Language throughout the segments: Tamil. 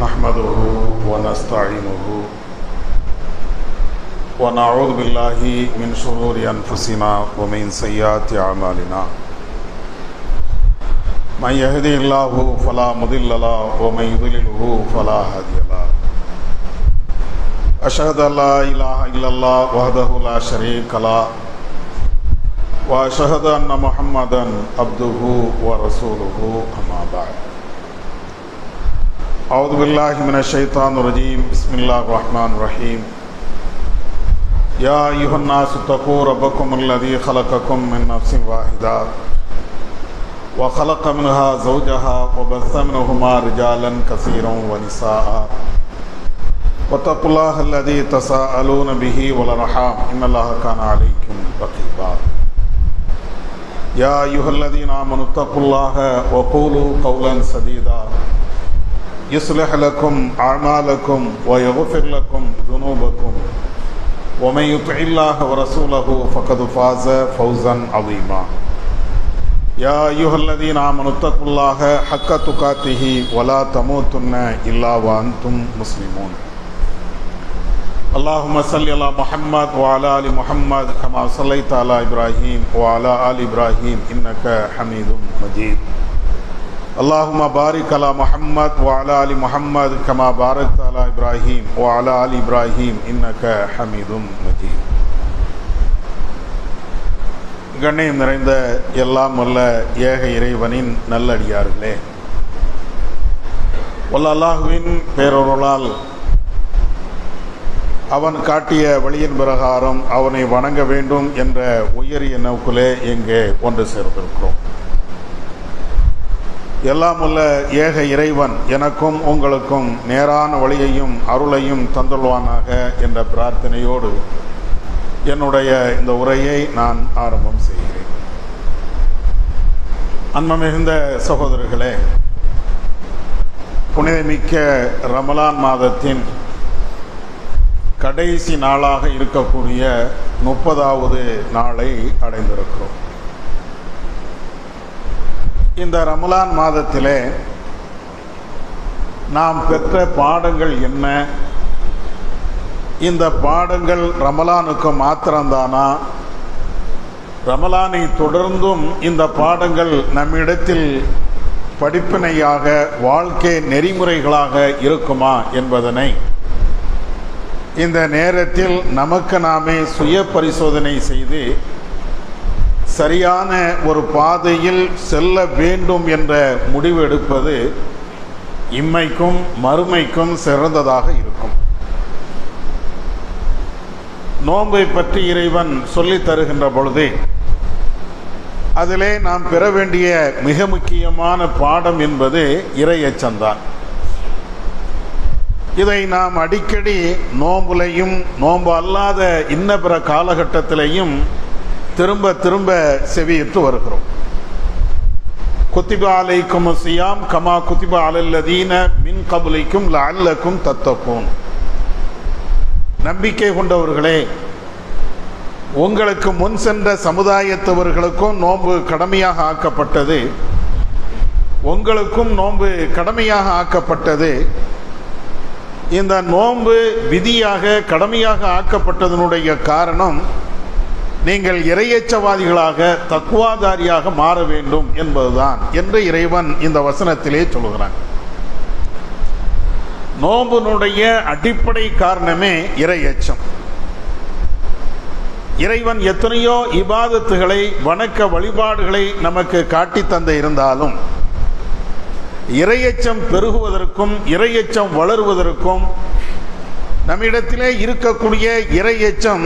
نحمده ونستعينه ونعوذ بالله من شرور أنفسنا ومن سيئات أعمالنا من يهده الله فلا مضل له ومن يضلله فلا هادي له أشهد أن لا إله إلا الله وحده لا شريك له وأشهد أن محمدا عبده ورسوله أما بعد أعوذ بالله من الشيطان الرجيم بسم الله الرحمن الرحيم يا أيها الناس اتقوا ربكم الذي خلقكم من نفس واحدة وخلق منها زوجها وبث منهما رجالا كثيرا ونساء واتقوا الله الذي تساءلون به والأرحام إن الله كان عليكم رقيبا يا أيها الذين آمنوا اتقوا الله وقولوا قولا سديدا يصلح لكم أعمالكم ويغفر لكم ذنوبكم ومن يطع الله ورسوله فقد فاز فوزا عظيما يا أيها الذين آمنوا اتقوا الله حق تقاته ولا تموتن إلا وأنتم مسلمون اللهم صل على محمد وعلى آل محمد كما صليت على إبراهيم وعلى آل إبراهيم إنك حميد مجيد اللهم بارك على محمد وعلى آل محمد كما باركت على إبراهيم وعلى آل إبراهيم إنك حميد مجيد. கண்ணியம் நிறைந்த எல்லாம் வல்ல ஏக இறைவனின் நல்லடியார்களே, வல்ல அல்லாஹுவின் பேரொருளால் அவன் காட்டிய வழியின் பிரகாரம் அவனை வணங்க வேண்டும் என்ற உயரிய நோக்கிலே இங்கே ஒன்று சேர்ந்திருக்கிறோம். எல்லாம் உள்ள ஏக இறைவன் எனக்கும் உங்களுக்கும் நேரான வழியையும் அருளையும் தந்துள்வானாக என்ற பிரார்த்தனையோடு என்னுடைய இந்த உரையை நான் ஆரம்பம் செய்கிறேன். அன்பு மிகுந்த சகோதரர்களே, புனிதமிக்க ரமலான் மாதத்தின் கடைசி நாளாக இருக்கக்கூடிய 30வது நாளை அடைந்திருக்கிறோம். இந்த ரமலான் மாதத்திலே நாம் பெற்ற பாடங்கள் என்ன? இந்த பாடங்கள் ரமலானுக்கு மாத்திரம்தானா? ரமலானை தொடர்ந்தும் இந்த பாடங்கள் நம்மிடத்தில் படிப்பினையாக வாழ்க்கை நெறிமுறைகளாக இருக்குமா என்பதனை இந்த நேரத்தில் நமக்கு நாமே சுய பரிசோதனை செய்து சரியான ஒரு பாதையில் செல்ல வேண்டும் என்ற முடிவு எடுப்பது இம்மைக்கும் மறுமைக்கும் சிறந்ததாக இருக்கும். நோன்பை பற்றி இறைவன் சொல்லித் தருகின்ற பொழுது அதிலே நாம் பெற வேண்டிய மிக முக்கியமான பாடம் என்பது இறையச்சம்தான். இதை நாம் அடிக்கடி நோம்புலையும் நோன்பு அல்லாத இன்ன பிற காலகட்டத்திலையும் திரும்ப திரும்ப செவியிட்டு வருகிறோம். குத்திப அலைக்கும் சியாம் கமா குத்திப அலல்லதீன மின் கபுலிக்கும் லஅல்லக்கும் தத்தகூன். நம்பிக்கை கொண்டவர்களே, உங்களுக்கு முன் சென்ற சமுதாயத்தவர்களுக்கும் நோன்பு கடமையாக ஆக்கப்பட்டது, உங்களுக்கும் நோன்பு கடமையாக ஆக்கப்பட்டது. இந்த நோன்பு விதியாக கடமையாக ஆக்கப்பட்டதனுடைய காரணம் நீங்கள் இறையச்சவாதிகளாக தக்வாதாரியாக மாற வேண்டும் என்பதுதான் என்று இறைவன் இந்த வசனத்திலே சொல்கிறான். நோம்பினுடைய அடிப்படை காரணமே இறையச்சம். இறைவன் எத்தனையோ இபாதத்துகளை வணக்க வழிபாடுகளை நமக்கு காட்டி தந்த இருந்தாலும் இறையச்சம் பெருகுவதற்கும் இறையச்சம் வளருவதற்கும் நம்மிடத்திலே இருக்கக்கூடிய இறையச்சம்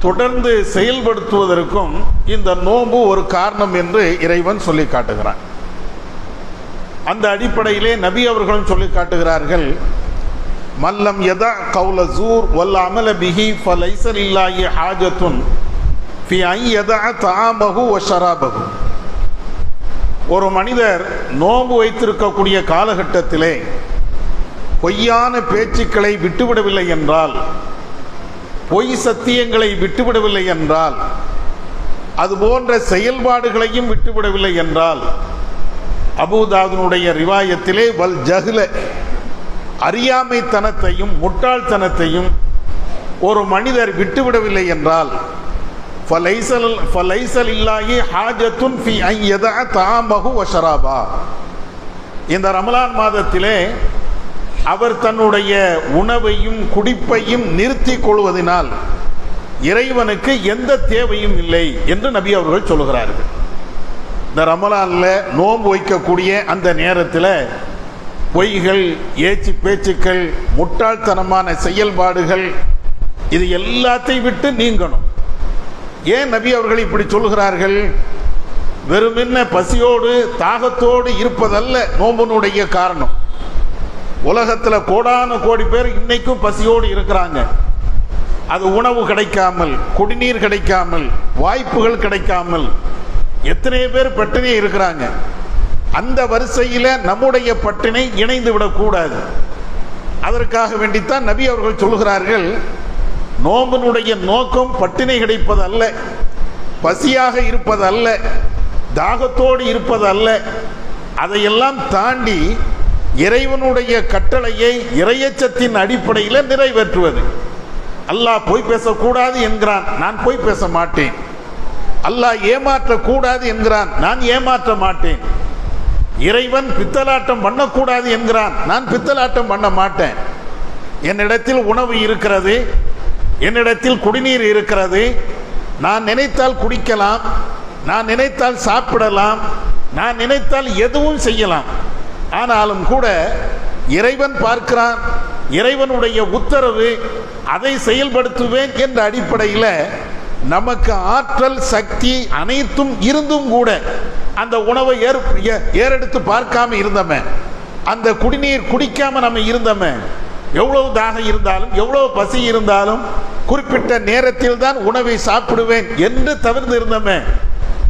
தொடர்ந்து செயல்படுத்துவதற்கும் இந்த நோன்பு ஒரு காரணம் என்று இறைவன் சொல்லி காட்டுகிறான். அந்த அடிப்படையிலே நபி அவர்களும் சொல்லி காட்டுகிறார்கள், மல்லம் யதா கௌல ஜூர் வல் அமல பிஹி ஃபலைஸ லில்லாஹி ஹாஜத்துன் ஃபி அன் யதா தஆமஹு வ ஷராபஹு. ஒரு மனிதர் நோன்பு வைத்திருக்கக்கூடிய காலகட்டத்திலே பொய்யான பேச்சுக்களை விட்டுவிடவில்லை என்றால், பொய் சத்தியங்களை விட்டுவிடவில்லை என்றால், அதுபோன்ற செயல்பாடுகளையும் விட்டுவிடவில்லை என்றால், அபூதாவுனுடைய ரிவாயத்திலே வல் ஜஹ்ல அறியாமைத்தனத்தையும் முட்டாள்தனத்தையும் ஒரு மனிதர் விட்டுவிடவில்லை என்றால் ஃபலைஸல் இல்லாஹி ஹாஜத்துன் ஃபி அன் யதஅ தஆமஹு வ ஷராபா, இந்த ரமலான் மாதத்திலே அவர் தன்னுடைய உணவையும் குடிப்பையும் நிறுத்திக் கொள்வதனால் இறைவனுக்கு எந்த தேவையும் இல்லை என்று நபி அவர்கள் சொல்கிறார்கள். இந்த ரமலானில் நோன்பு வைக்கக்கூடிய அந்த நேரத்தில் பொய்கள், ஏச்சு பேச்சுக்கள், முட்டாள்தனமான செயல்பாடுகள் இது எல்லாத்தையும் விட்டு நீங்கணும். ஏன் நபி அவர்கள் இப்படி சொல்கிறார்கள்? வெறுமென்ன பசியோடு தாகத்தோடு இருப்பதல்ல நோம்பினுடைய காரணம். உலகத்தில் கோடான கோடி பேர் இன்னைக்கும் பசியோடு இருக்கிறாங்க. அது உணவு கிடைக்காமல், குடிநீர் கிடைக்காமல், வாய்ப்புகள் கிடைக்காமல் எத்தனை பேர் பட்டினி இருக்கிறாங்க. அந்த வரிசையில் நம்முடைய பட்டினை இணைந்து விடக்கூடாது. அதற்காக வேண்டித்தான் நபி அவர்கள் சொல்கிறார்கள், நோம்பினுடைய நோக்கம் பட்டினை கிடைப்பதல்ல, பசியாக இருப்பதல்ல, தாகத்தோடு இருப்பதல்ல. அதையெல்லாம் தாண்டி இறைவனுடைய கட்டளையை இறையச்சத்தின் அடிப்படையில் நிறைவேற்றுவது. அல்லாஹ் பொய் பேசக்கூடாது என்கிறான், நான் பொய் பேச மாட்டேன். அல்லாஹ் ஏமாற்றக்கூடாது என்கிறான், நான் ஏமாற்ற மாட்டேன். இறைவன் பித்தலாட்டம் பண்ணக்கூடாது என்கிறான், நான் பித்தலாட்டம் பண்ண மாட்டேன். என்னிடத்தில் உணவு இருக்கிறது, என்னிடத்தில் குடிநீர் இருக்கிறது. நான் நினைத்தால் குடிக்கலாம், நான் நினைத்தால் சாப்பிடலாம், நான் நினைத்தால் எதுவும் செய்யலாம். ஆனாலும் கூட இறைவன் பார்க்கிறான், இறைவனுடைய உத்தரவு, அதை செயல்படுத்துவேன் என்ற அடிப்படையில் நமக்கு ஆற்றல், சக்தி அனைத்தும் இருந்தும் கூட அந்த உணவை ஏறெடுத்து பார்க்காம இருந்தோமே, அந்த குடிநீர் குடிக்காம நம்ம இருந்தோமே, எவ்வளவு தாகம் இருந்தாலும் எவ்வளவு பசி இருந்தாலும் குறிப்பிட்ட நேரத்தில் தான் உணவை சாப்பிடுவேன் என்று தவிர்த்து இருந்தோமே,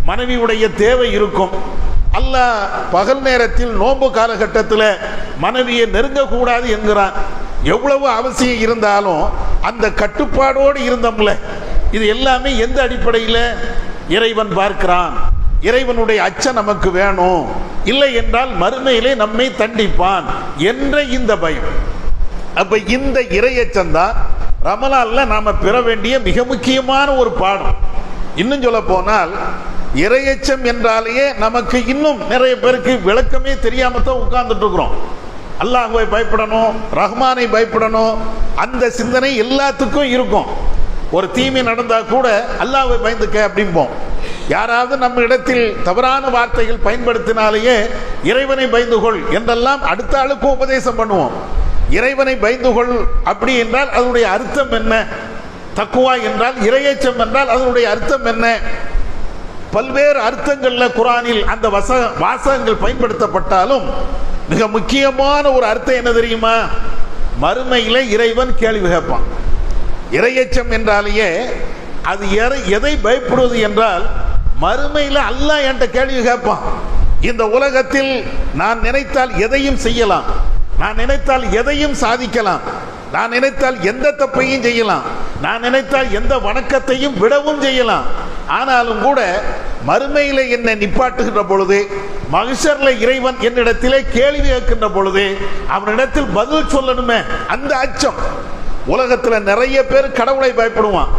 மனைவியுடைய தேவை இருக்கும். அல்லாஹ் பகல் நேரத்தில் நோன்பு காலகட்டத்தில் மனைவியை நெருங்கக்கூடாது என்கிறான். எவ்வளவு அவசியம் இருந்தாலும் அந்த கட்டுப்பாடோடு இருந்தோம்ல. இது எல்லாமே எந்த அடிப்படையில்? இறைவன் பார்க்கிறான், இறைவனுடைய அச்சம் நமக்கு வேணும், இல்லை என்றால் மறுமையிலே நம்மை தண்டிப்பான் என்ற இந்த பயம். அப்ப இந்த இறையச்சம்தான் ரமலான்ல நாம பெற வேண்டிய மிக முக்கியமான ஒரு பாடம். இன்னும் சொல்ல போனால் இறையச்சம் என்றாலேயே நமக்கு இன்னும் நிறைய பேருக்கு விளக்கமே தெரியாம தான் உட்கார்ந்துட்டு இருக்கிறோம். அல்லாஹ்வை பயப்படணும், ரஹ்மானை பயப்படணும், அந்த சிந்தனை எல்லாத்துக்கும் இருக்கும். ஒரு தீமை நடந்தா கூட அல்லாஹ்வை பயந்துக்க அப்படிம்போம். யாராவது நம்ம இடத்தில் தவறான வார்த்தைகள் பயன்படுத்தினாலேயே இறைவனை பயந்துகொள் என்றெல்லாம் அடுத்த ஆளுக்கும் உபதேசம் பண்ணுவோம். இறைவனை பயந்துகொள் அப்படி என்றால் அதனுடைய அர்த்தம் என்ன? தக்குவா என்றால், இறையச்சம் என்றால் அதனுடைய அர்த்தம் என்ன? பல்வேறு அர்த்தங்கள்ல குரானில் அந்த வாசகங்கள் பயன்படுத்தப்பட்டாலும் மிக முக்கியமான ஒரு அர்த்தம் என்ன தெரியுமா? மறுமையில இறைவன் கேள்வி கேட்பான். இறையச்சம் என்றாலேயே அது எதை பயப்படுவது என்றால், மறுமையில அல்லாஹ் என்கிட்ட கேள்வி கேட்பான். இந்த உலகத்தில் நான் நினைத்தால் எதையும் செய்யலாம், நான் நினைத்தால் எதையும் சாதிக்கலாம், நான் நினைத்தால் எந்த தப்பையும் செய்யலாம், நான் நினைத்தால் எந்த வணக்கத்தையும் விடவும் செய்யலாம். ஆனாலும் கூட மறுமையில என்னை நிப்பாட்டுகின்ற பொழுது, மஹ்ஷர்ல இறைவன் என்னிடத்திலே கேள்வி கேட்கின்ற பொழுது அவனிடத்தில் பதில் சொல்லணுமே, அந்த அச்சம். உலகத்தில் நிறைய பேர் கடவுளை பயப்படுவான்.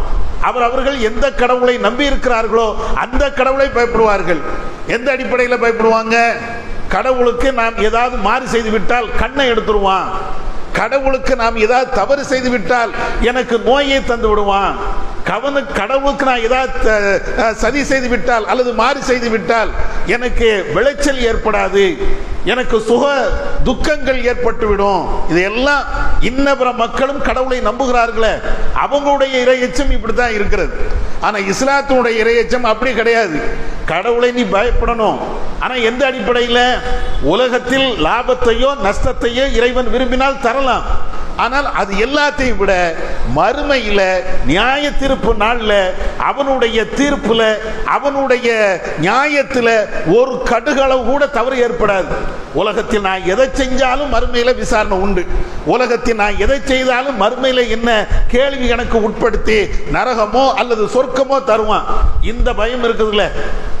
அவர்கள் எந்த கடவுளை நம்பி இருக்கிறார்களோ அந்த கடவுளை பயப்படுவார்கள். எந்த அடிப்படையில் பயப்படுவாங்க? கடவுளுக்கு நாம் ஏதாவது மாறு செய்து விட்டால் கண்ணை எடுத்துருவான், கடவுளுக்கு நாம் ஏதாவது தவறு செய்து விட்டால் எனக்கு நோயை தந்து விடுவான், கடவுளுக்கு நான் ஏதாவது சதி செய்து விட்டால் அல்லது மாறு செய்து விட்டால் எனக்கு விளைச்சல் ஏற்படாது, எனக்கு சுக துக்கங்கள் ஏற்பட்டுவிடும். இதையெல்லாம் இன்னபிற மக்களும் கடவுளை நம்புகிறார்களே, அவங்களுடைய இறையச்சம் இப்படித்தான் இருக்கிறது. ஆனா இஸ்லாத்தினுடைய இறையச்சம் அப்படி கிடையாது. கடவுளை நீ பயப்படணும், ஆனா எந்த அடிப்படையில்? உலகத்தில் லாபத்தையோ நஷ்டத்தையோ இறைவன் விரும்பினால் தரலாம். ஆனால் அது எல்லாத்தையும் விட மறுமையில நியாய தீர்ப்பு நாள்ல அவனுடைய தீர்ப்புல அவனுடைய நியாயத்துல ஒரு கடுகளவு கூட தவறு ஏற்படாது. உலகத்தில் நான் எதை செஞ்சாலும் மறுமையில விசாரணை உண்டு. உலகத்தில் நான் எதை செய்தாலும் மறுமையில என்ன கேள்வி எனக்கு உட்படுத்தி நரகமோ அல்லது சொர்க்கமோ தருவான். இந்த பயம் இருக்குதுல்ல.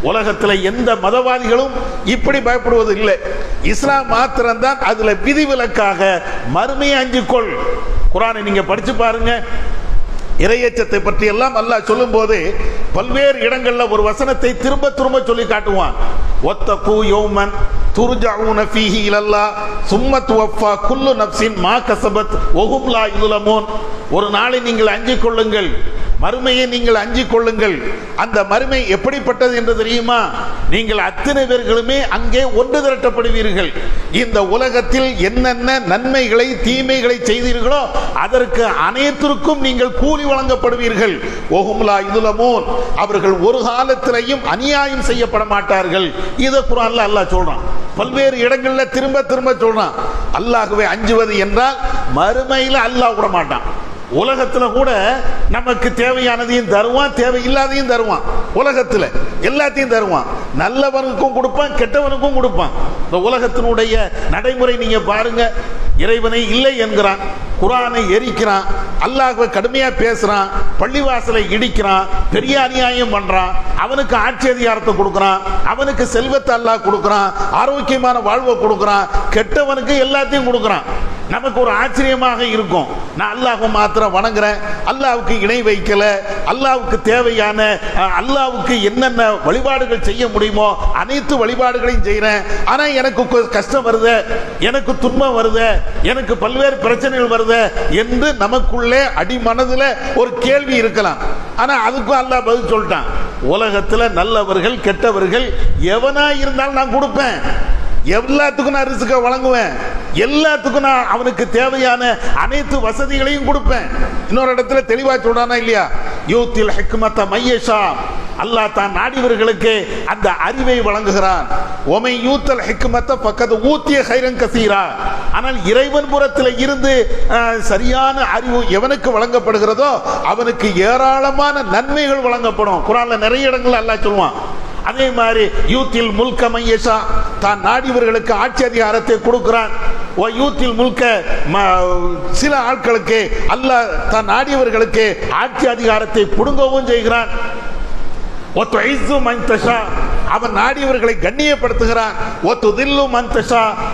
உலகத்தில் எந்த மதவாதிகளும் இப்படி பயப்படுவது இல்லை. இஸ்லாம் மாத்திரம்தான் அதுல விதிவிலக்காக மறுமையை அஞ்சிக்கொள். குர்ஆனை நீங்க படிச்சு பாருங்க. இறையச்சத்தை பற்றி எல்லாம் அல்லாஹ் சொல்லும் போது பல்வேறு இடங்கள்ல ஒரு வசனத்தை திரும்ப திரும்ப சொல்லி காட்டுவான். வத்தகு யௌமன் துர்ஜஊன ஃபீஹி இலல்லாஹ் சும்ம துவஃபா குல்லு நஃப்ஸின் மா கஸபத் வஹும் லா யுலமூன். ஒரு நாளை நீங்கள் அஞ்சிக் கொள்ளுங்கள், மறுமையை நீங்கள் அஞ்சிக் கொள்ளுங்கள். அந்த மறுமை எப்படிப்பட்டது என்று தெரியுமா? நீங்கள் அத்தனை பேர்களுமே அங்கே ஒன்று திரட்டப்படுவீர்கள். இந்த உலகத்தில் என்னென்ன நன்மைகளை தீமைகளை செய்தீர்களோ அதற்கு அனைத்திற்கும் நீங்கள் கூலி வழங்கப்படுவீர்கள். வஹும் லா யுலமூன். அவர்கள் ஒரு காலத்திலையும் அநியாயம் செய்யப்பட மாட்டார்கள். இதை குர்ஆன்ல அல்லாஹ் சொல்றான். பல்வேறு இடங்கள்ல திரும்ப திரும்ப சொல்றான். அல்லாஹ்வை அஞ்சுவது என்றால் மறுமையில அல்லாஹ் விட மாட்டான். உலகத்துல கூட நமக்கு தேவையானதையும் தருவான், தேவையில்லாதையும் தருவான். உலகத்துல எல்லாத்தையும் தருவான். நல்லவனுக்கும் கொடுப்பான், கெட்டவனுக்கும் கொடுப்பான். இந்த உலகத்தினுடைய நடைமுறை நீங்க பாருங்க. இறைவனை இல்லை என்கிறான், குர்ஆனை எரிக்கிறான், அல்லாஹ்வை கடுமையா பேசுறான், பள்ளிவாசலை இடிக்கிறான், பெரிய அநியாயம் பண்றான், அவனுக்கு ஆட்சி அதிகாரத்தை கொடுக்கறான், அவனுக்கு செல்வத்தை அல்லாஹ் கொடுக்கறான், ஆரோக்கியமான வாழ்வை கொடுக்கறான், கெட்டவனுக்கு எல்லாத்தையும் கொடுக்கறான். நமக்கு ஒரு ஆச்சரியமாக இருக்கும். நான் அல்லாஹ்வை மாத்திரம் வணங்குறேன், அல்லாஹ்வுக்கு இணை வைக்கல, அல்லாஹ்வுக்கு தேவையான அல்லாஹ்வுக்கு என்னென்ன வழிபாடுகள் செய்ய முடியுமோ அனைத்து வழிபாடுகளையும் செய்கிறேன். ஆனா எனக்கு கஷ்டம் வருது, எனக்கு துன்பம் வருது, எனக்கு பல்வேறு பிரச்சனைகள் வருது என்று நமக்குள்ளே அடிமனதுல ஒரு கேள்வி இருக்கலாம். ஆனா அதுக்கும் அல்லாஹ் பதில் சொல்லிட்டான். உலகத்துல நல்லவர்கள் கெட்டவர்கள் எவனா இருந்தாலும் நான் கொடுப்பேன். எல்லாத்துக்கும் நான் ரிஸ்க வழங்குவேன். எல்லாத்துக்கும் நான் அவனுக்கு தேவையான அனைத்து வசதிகளையும் கொடுப்பேன். இன்னொரு இடத்துல தெளிவா சொல்றானா இல்லையா? யூத்தில் ஹிக்மத மையஷா. அல்லாஹ் தான் நாடியவர்களுக்கு அந்த அறிவை வழங்குகிறான். ஒமை யூத்தல் ஹிக்மத ஃபக்கத் ஊத்திய கைரன் கசீரா. ஆனால் இறைவன் புறத்தில் இருந்து சரியான அறிவு எவனுக்கு வழங்கப்படுகிறதோ அவனுக்கு ஏராளமான நன்மைகள் வழங்கப்படும். குர்ஆன்ல நிறைய இடங்கள் அல்லாஹ் சொல்லுவான். அதே மாதிரி யூத்தில் முல்க மையஷா, தான் நாடியவர்களுக்கு ஆட்சி அதிகாரத்தை கொடுக்கிறான். யூத்தில் முல்க சில ஆட்களுக்கு அல்லாஹ் தான் நாடியவர்களுக்கு ஆட்சி அதிகாரத்தை புடுங்கவும் செய்கிறான். அவன் நாடியவர்களை கண்ணியப்படுத்துகிறான்.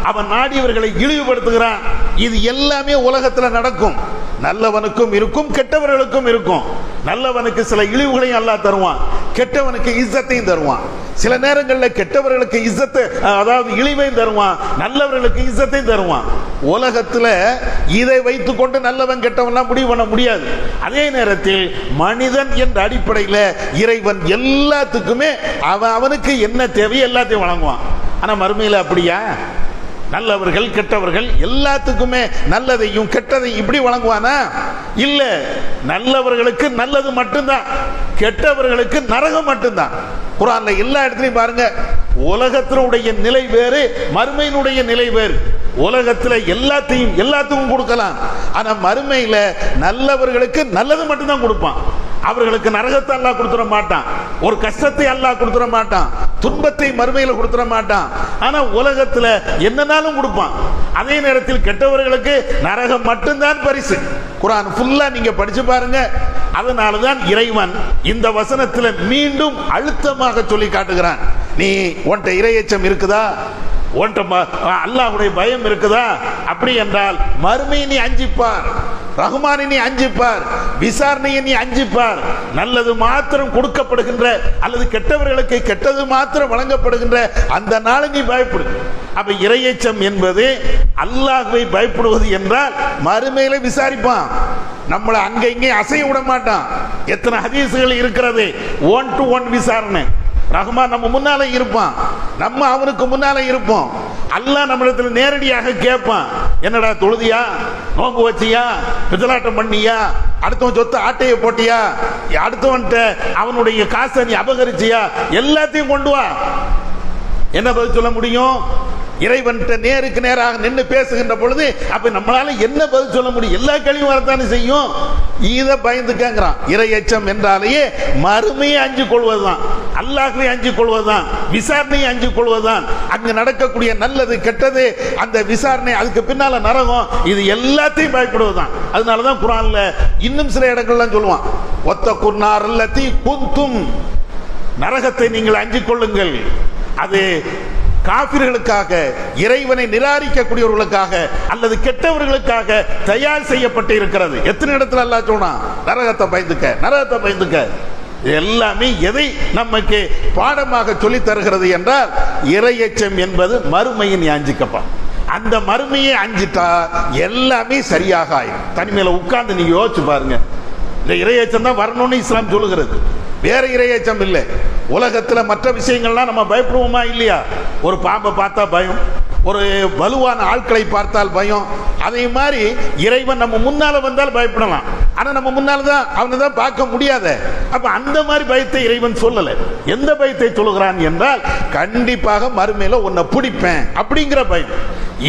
அவன் நாடியவர்களை இழிவுபடுத்துகிறான். இது எல்லாமே உலகத்தில் நடக்கும். நல்லவனுக்கும் இருக்கும், கெட்டவர்களுக்கும் இருக்கும். நல்லவனுக்கு சில இழிவுகளையும் அல்லாஹ் தருவான், கெட்டவனுக்கு இஸ்ஸத்தையும் தருவான். சில நேரங்களில் கெட்டவர்களுக்கு இஸ்ஸத்தை, அதாவது இழிவையும் தருவான், நல்லவர்களுக்கு இஸ்ஸத்தையும் தருவான். உலகத்தில் இதை வைத்துக் கொண்டு நல்லவன் கெட்டவன்லாம் முடிவு பண்ண முடியாது. அதே நேரத்தில் மனிதன் என்ற அடிப்படையில் இறைவன் எல்லாத்துக்குமே அவனுக்கு என்ன தேவையோ எல்லாத்தையும் வழங்குவான். ஆனா மறுமையில் அப்படியா? நல்லவர்கள் கெட்டவர்கள் எல்லாத்துக்குமே நல்லதையும் கெட்டதையும் இப்படி வழங்குவானா? இல்ல. நல்லவர்களுக்கு நல்லது மட்டும்தான், கெட்டவர்களுக்கு நரகம் மட்டும்தான். குர்ஆன்ல எல்லா இடத்துலையும் பாருங்க. உலகத்தினுடைய நிலை வேறு, மறுமையினுடைய நிலை வேறு. உலகத்துல எல்லாத்துக்கும் கொடுக்கலாம். ஆனா மறுமையில நல்லவர்களுக்கு நல்லது மட்டும்தான் கொடுப்பான். அவர்களுக்கு நரகத்தை அல்லாஹ் கொடுத்துட மாட்டான், ஒரு கஷ்டத்தை அல்லாஹ் கொடுத்துட மாட்டான், துன்பத்தை மறுமையில கொடுத்துட மாட்டான். ஆனா உலகத்துல என்னன்னாலும் கொடுப்பான். அதே நேரத்தில் கெட்டவர்களுக்கு நரகம் மட்டும்தான் பரிசு. குர்ஆன் ஃபுல்லா நீங்க படிச்சு பாருங்க. அதனாலதான் இறைவன் இந்த வசனத்துல மீண்டும் அழுத்தமாக சொல்லி காட்டுகிறான். நீ உன்கிட்ட இறையச்சம் இருக்குதா? அல்லாஹ்வுடைய பயம் இருக்குதா? அப்படி என்றால் மறுமையை நீ அஞ்சிப்பார், ரஹ்மானை நீ அஞ்சிப்பார், விசாரணையை நீ அஞ்சிப்பார். நல்லது மாத்திரம் கொடுக்கப்படுகின்ற அல்லது கெட்டவர்களுக்கு கெட்டது மாத்திரம் வழங்கப்படுகின்ற அந்த நாளை நீ பயப்படு. அப்ப இறையச்சம் என்பது அல்லாஹ்வை பயப்படுவது என்றால் மறுமையில விசாரிப்பான், நம்மளை அங்க இங்கே அசைய விட மாட்டான். எத்தனை ஹதீஸ்கள் இருக்கிறது, 1 to 1 விசாரணை. ரஹ்மான் நம்ம முன்னால இருப்பான், நம்ம அவனுக்கு முன்னால இருப்போம். அல்லாஹ் நம்மிடத்துல நேரடியாக கேட்பான், என்னடா தொழுதியா, நோன்பு வச்சியா, பித்தலாட்டம் பண்ணியா, அடுத்தவன் சொத்து ஆட்டையை போட்டியா, அடுத்தவன்ட்ட அவனுடைய காசை நீ அபகரிச்சியா, எல்லாத்தையும் கொண்டு வா. என்ன பதில் சொல்ல முடியும்? இறைவன்கிட்ட நேருக்கு நேராக நின்று பேசுகின்ற பொழுது அப்ப நம்மளால என்ன பதில் சொல்ல முடியும்? எல்லா கேள்வியும் வரத்தானே செய்யும். இதை பயந்துக்கங்கிறான். இறை எச்சம் என்றாலேயே மறுமையை அஞ்சு கொள்வதுதான், அல்லாஹ்வை அஞ்சு கொள்வதுதான், விசாரணையை அஞ்சு கொள்வதுதான். அங்கு நடக்கக்கூடிய நல்லது கெட்டது, அந்த விசாரணை, அதுக்கு பின்னால நரகம், இது எல்லாத்தையும் பயப்படுவதுதான். அதனாலதான் குர்ஆன்ல இன்னும் சில இடங்கள்லாம் சொல்லுவான், ஒத்தகுன் நார் அல்லதி குன்தும், நரகத்தை நீங்கள் அஞ்சிக் கொள்ளுங்கள். அது காபிர்களுக்காக, இறைவனை நிராகரிக்கக்கூடியவர்களுக்காக அல்லது கெட்டவர்களுக்காக தயார் செய்யப்பட்டு இருக்கிறது. எத்தனை இடத்துல அல்லாஹ் சொன்னான், நரகத்தை பயந்துக்க, நரகத்தை பயந்துக்க. எல்லாமே எதை நமக்கு பாடமாக சொல்லி தருகிறது என்றால், இறையச்சம் என்பது மறுமையின் அஞ்சிக்கப்பா. அந்த மறுமையை அஞ்சிட்டா எல்லாமே சரியாக ஆயிடும். தனிமையில உட்கார்ந்து நீங்க யோசிச்சு பாருங்க. இந்த இறையச்சம் தான் வரணும்னு இஸ்லாம் சொல்லுகிறது, வேற இறையச்சம் இல்லை. உலகத்துல மற்ற விஷயங்கள்லாம் நம்ம பயப்படுவோமா இல்லையா? ஒரு பாம்பை பார்த்தா பயம், ஒரு வலுவான ஆட்களை பார்த்தால் பயம். அதே மாதிரி இறைவன் நம்ம முன்னால வந்தால் பயப்படலாம், ஆனா நம்ம முன்னால தான் அவனை தான் பார்க்க முடியாத. அப்ப அந்த மாதிரி பயத்தை இறைவன் சொல்லல. எந்த பயத்தை சொல்லுகிறான் என்றால், கண்டிப்பாக மறுமையில உன்னை பிடிப்பேன் அப்படிங்கிற பயம்.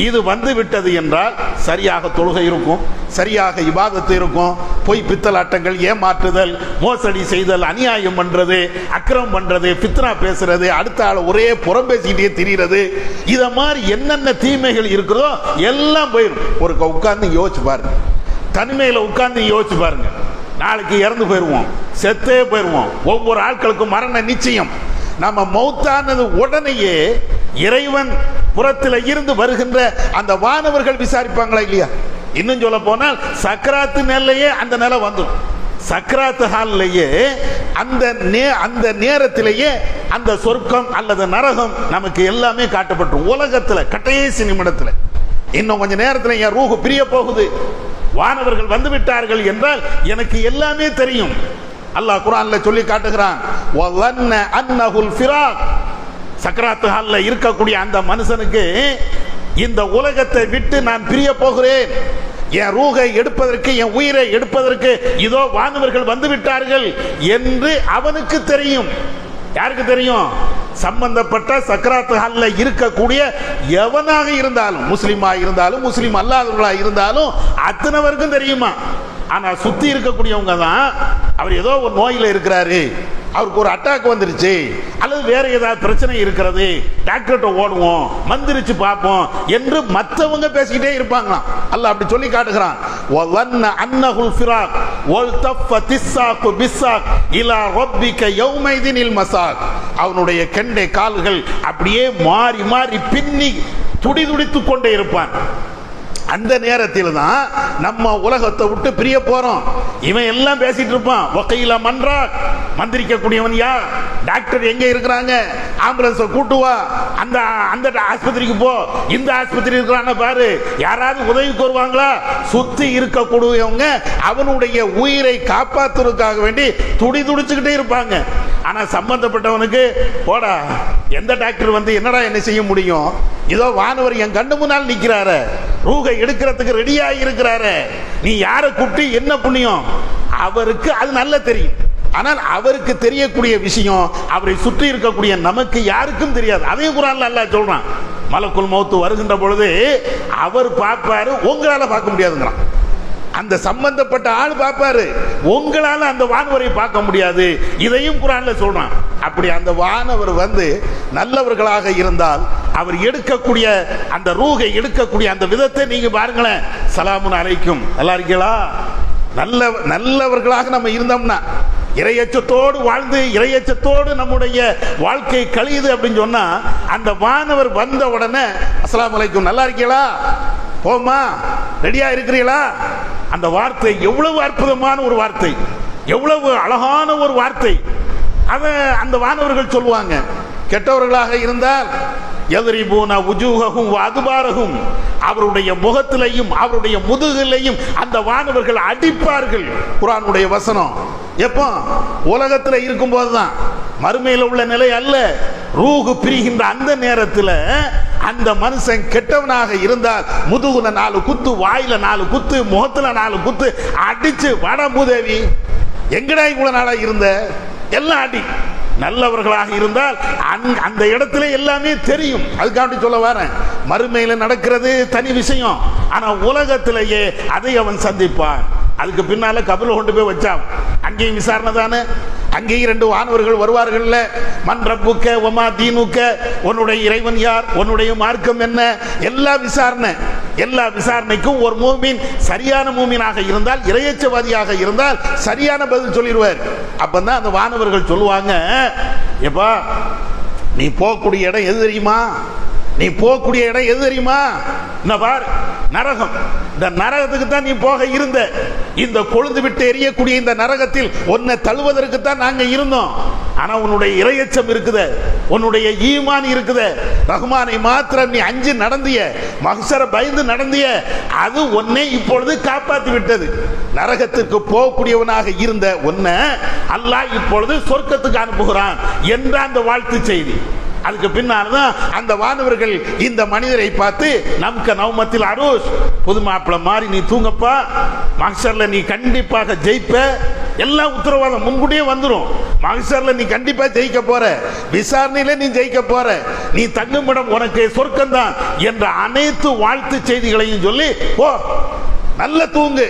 இது வந்து விட்டது என்றால் சரியாக தொழுகை இருக்கும், சரியாக இபாதத்து இருக்கும். பொய் பித்தலாட்டங்கள், ஏமாற்றுதல், மோசடி செய்தல், அநியாயம் பண்றது, அக்கிரமம் பண்றது, ஃபித்னா பேசுறது, அடுத்த ஆள் ஒரே புறம் பேசிக்கிட்டே திரிகிறது, இத மாதிரி என்னென்ன தீமைகள் இருக்கிறதோ எல்லாம் போயிடும். ஒரு உட்கார்ந்து யோசிச்சு பாருங்க, தனிமையில உட்கார்ந்து யோசிச்சு பாருங்க. நாளைக்கு இறந்து போயிடுவோம், செத்தே போயிடுவோம். ஒவ்வொரு ஆட்களுக்கும் மரண நிச்சயம். நம்ம மௌத்தானது உடனேயே இறைவன் புறத்தில் இருந்து வருகின்ற அந்த வானவர்கள் விசாரிப்பாங்களா இல்லையா? இன்னும் சொல்ல போனால் சக்கராத்து நிலையே அந்த நிலை வந்துடும். சக்கராத்து ஹாலிலேயே அந்த நேரத்திலேயே அந்த சொர்க்கம் அல்லது நரகம் நமக்கு எல்லாமே காட்டப்பட்டுரும். உலகத்தில் கடைசி நிமிடத்தில் இன்னும் கொஞ்ச நேரத்தில் என் ரூஹு பிரிய போகுது, வானவர்கள் வந்து விட்டார்கள் என்றால் எனக்கு எல்லாமே தெரியும். அல்லாஹ் குர்ஆன்ல சொல்லி காட்டுகிறான், வலன்ன அன்னஹுல் ஃபிராக். சக்கராத்து ஹால்ல இருக்கக்கூடிய அந்த மனுஷனுக்கு இந்த உலகத்தை விட்டு நான் பிரிய போகிறேன், என் ரூஹை எடுப்பதற்கு, என் உயிரை எடுப்பதற்கு இதோ வானவர்கள் வந்து விட்டார்கள் என்று அவனுக்கு தெரியும். யாருக்கு தெரியும்? சம்பந்தப்பட்ட சக்கராத்து ஹால்ல இருக்கக்கூடிய எவனாக இருந்தாலும், முஸ்லிமா இருந்தாலும் முஸ்லிம் அல்லாதவர்களா இருந்தாலும் அத்தனைவருக்கும் தெரியுமா? ஆனா சுத்தி இருக்கக்கூடியவங்க தான், அவர் ஏதோ ஒரு நோயில இருக்கிறாரு, அவருக்கு ஒரு அட்டாக் வந்துருச்சு அல்லது வேற ஏதாவது பிரச்சனை இருக்கிறது, டாக்டர்கிட்ட ஓடுவோம், மந்திரிச்சு பார்ப்போம் என்று மற்றவங்க பேசிக்கிட்டே இருப்பாங்களாம். அல்லாஹ் அப்படி சொல்லி காட்டுகிறான், வலன்ன அன்னஹுல் ஃபிராக் வல்தஃபத்திஸ் ஸாகு பிஸ்ஸாக் இலா ரப்பிக யௌமைதினில் மஸாக். அவனுடைய கெண்டை கால்கள் அப்படியே மாறி மாறி பின்னி துடிதுடித்துக் கொண்டே இருப்பான். அந்த நேரத்தில் தான் நம்ம உலகத்தை விட்டு பிரிய போறோம். இவன் எல்லாம் பேசிட்டு இருப்பான், வகையில மன்றா, மந்திரிக்கக்கூடியவன் யார், டாக்டர் எங்க இருக்கிறாங்க, ஆம்புலன்ஸ் கூட்டு வா, அந்த அந்த ஆஸ்பத்திரிக்கு போ, இந்த ஆஸ்பத்திரி இருக்கிறான பாரு, யாராவது உதவிக்கு வருவாங்களா? சுத்தி இருக்கக்கூடியவங்க அவனுடைய உயிரை காப்பாற்றுவதற்காக வேண்டி துடி துடிச்சுக்கிட்டே இருப்பாங்க. ஆனா சம்பந்தப்பட்டவனுக்கு போடா, எந்த டாக்டர் வந்து என்னடா என்ன செய்ய முடியும்? இதோ வானவர் என் கண்ணு முன்னால் நிற்கிறாரு, ரூகை எடுக்கிறதுக்கு ரெடியா இருக்கிறாரு, நீ யாரை கூப்பிட்டு என்ன புண்ணியம்? அவருக்கு அது நல்லா தெரியும். ஆனால் அவருக்கு தெரியக்கூடிய விஷயம் அவரை சுற்றி இருக்கக்கூடிய நமக்கு யாருக்கும் தெரியாது. அதையும் குர்ஆன்ல அல்லாஹ் சொல்றான், மலக்குல் மௌத் வருகின்ற பொழுது அவர் பார்ப்பாரு, உங்களால பார்க்க முடியாதுங்கிறான். அந்த சம்பந்தப்பட்ட ஆள் பார்ப்பாரு, உங்களால அந்த வானவரை பார்க்க முடியாது. இதையும் குர்ஆன்ல சொல்றான். அப்படி அந்த வானவர் வந்து நல்லவர்களாக இருந்தால் அவர் எடுக்கக்கூடிய அந்த ரூஹை எடுக்கக்கூடிய அந்த விதத்தை நீங்க பாருங்களேன். சலாமுன் அலைக்கும், நல்லா இருக்கீங்களா? நல்லவர்களாக நம்ம இருந்தோம்னா, இறையச்சத்தோடு வாழ்ந்து இறையச்சத்தோடு நம்முடைய வாழ்க்கை கழியுது அப்படின்னு சொன்னா, அந்த வானவர் வந்த உடனே அஸ்ஸலாமு அலைக்கும், நல்லா இருக்கீங்களா, போமா, ரெடியா இருக்கிறீங்களா? அந்த வார்த்தை எவ்வளவு அற்புதமான ஒரு வார்த்தை, எவ்வளவு அழகான ஒரு வார்த்தை. அதை அந்த வானவர்கள் சொல்லுவாங்க. கெட்டவர்களாக இருந்தால் யத்ரிபூன வுஜூஹஹும் வ அத்பாரஹும், அவருடைய முகத்திலையும் அவருடைய முதுகிலையும் அந்த வானவர்கள் அடிப்பார்கள். குர்ஆனுடைய வசனம். எப்போ? உலகத்தில் இருக்கும்போது தான், மறுமையில் உள்ள நிலை அல்ல. ரூஹு பிரிகின்ற அந்த நேரத்தில் அந்த மனுஷன் கெட்டவனாக இருந்தால் முதுகுல 4 குத்து, வாயில 4 குத்து, முகத்துல 4 குத்து அடிச்சு, வட மூதேவி எங்கடா இவ்வளவு நாளா இருந்த, எல்லாம் அடி. நல்லவர்களாக இருந்தால் அந்த இடத்துல எல்லாமே தெரியும். அதுக்காண்டி சொல்ல வரேன், மறுமையில நடக்கிறது தனி விஷயம், ஆனா உலகத்திலேயே அதை அவன் சந்திப்பான். அதுக்கு பின்னால கபர்ல கொண்டு போய் வச்சான், அங்கேயும் விசாரணை தானே. அங்கேயும் 2 வானவர்கள் வருவார்கள். மன் ரப்புக்க வமா தீனுக்க, உன்னுடைய இறைவன் யார், உன்னுடைய மார்க்கம் என்ன, எல்லா விசாரணை. எல்லா விசாரணைக்கும் ஒரு மூமின் சரியான மூமினாக இருந்தால், இறையச்சவாதியாக இருந்தால் சரியான பதில் சொல்லிடுவார். அப்பதான் அந்த வானவர்கள் சொல்லுவாங்க, எப்பா நீ போகக்கூடிய இடம் எது தெரியுமா, நீ போகக்கூடிய இடம் எது தெரியுமா, பார் நரகம். இந்த நரகத்துக்கு தான் நீ போக இருந்த. இந்த கொழுந்து விட்டு எரியக்கூடிய இந்த நரகத்தில் உன்னை தழுவதற்கு தான் நாங்க இருந்தோம். ஆனா உன்னுடைய இறையச்சம் இருக்குது, உன்னுடைய ஈமான் இருக்குது, ரஹ்மானை மாத்திரம் நீ அஞ்சு நடந்திய, மஹ்ஷர பயந்து நடந்திய, அது உன்னை இப்பொழுது காப்பாற்றி விட்டது. நரகத்திற்கு போகக்கூடியவனாக இருந்த உன்னை அல்லாஹ் இப்பொழுது சொர்க்கத்துக்கு அனுப்புகிறான் என்ற அந்த வாழ்த்து செய்தி. அதுக்கு பின்னால்தான் அந்த வானவர்கள் இந்த மனிதரை பார்த்து, நமக்கு நவமத்தில் அருஷ், புது மாப்பிள்ள மாதிரி நீ தூங்கப்பா, மஹ்ஷர்ல நீ கண்டிப்பாக ஜெயிப்ப, எல்லா உத்தரவாதம் முன்கூட்டியே வந்துடும். மஹ்ஷர்ல நீ கண்டிப்பா ஜெயிக்க போற, விசாரணையில நீ ஜெயிக்க போற, நீ தங்குமிடம் உனக்கு சொர்க்கம் தான் என்ற அனைத்து வாழ்த்து செய்திகளையும் சொல்லி போ, நல்ல தூங்கு.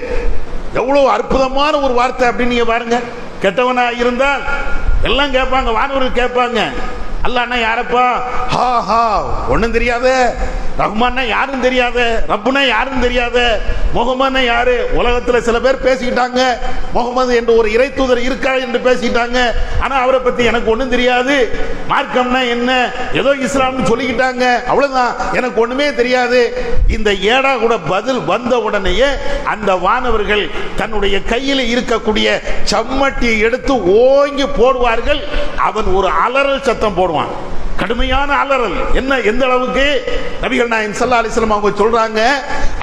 எவ்வளவு அற்புதமான ஒரு வார்த்தை அப்படின்னு நீங்க பாருங்க. கெட்டவனா இருந்தால் எல்லாம் கேட்பாங்க, வானவர்கள் கேட்பாங்க, அல்லாஹ்னா யாரப்பா, ஹா ஹா ஒன்றும் தெரியாத, ரஹ்மான்னா யாரும் தெரியாத, ரப்புனா யாரும் தெரியாத, முகமதுனா யாரு, உலகத்தில் சில பேர் பேசிக்கிட்டாங்க, முகமது என்று ஒரு இறை தூதர் இருக்கார் என்று பேசிக்கிட்டாங்க, ஆனால் அவரை பற்றி எனக்கு ஒன்றும் தெரியாது, மார்க்கம்னா என்ன, ஏதோ இஸ்லாம்னு சொல்லிக்கிட்டாங்க, அவ்வளோதான், எனக்கு ஒன்றுமே தெரியாது. இந்த ஏடா கூட பதில் வந்த உடனேயே அந்த வானவர்கள் தன்னுடைய கையில் இருக்கக்கூடிய சம்மட்டியை எடுத்து ஓங்கி போடுவார்கள். அவன் ஒரு அலறல் சத்தம் போடுவான், கடுமையான அலறல். என்ன, எந்த அளவுக்கு, நபிகள் நாயகம் ஸல்லல்லாஹு அலைஹி வஸல்லம் அவங்க சொல்றாங்க,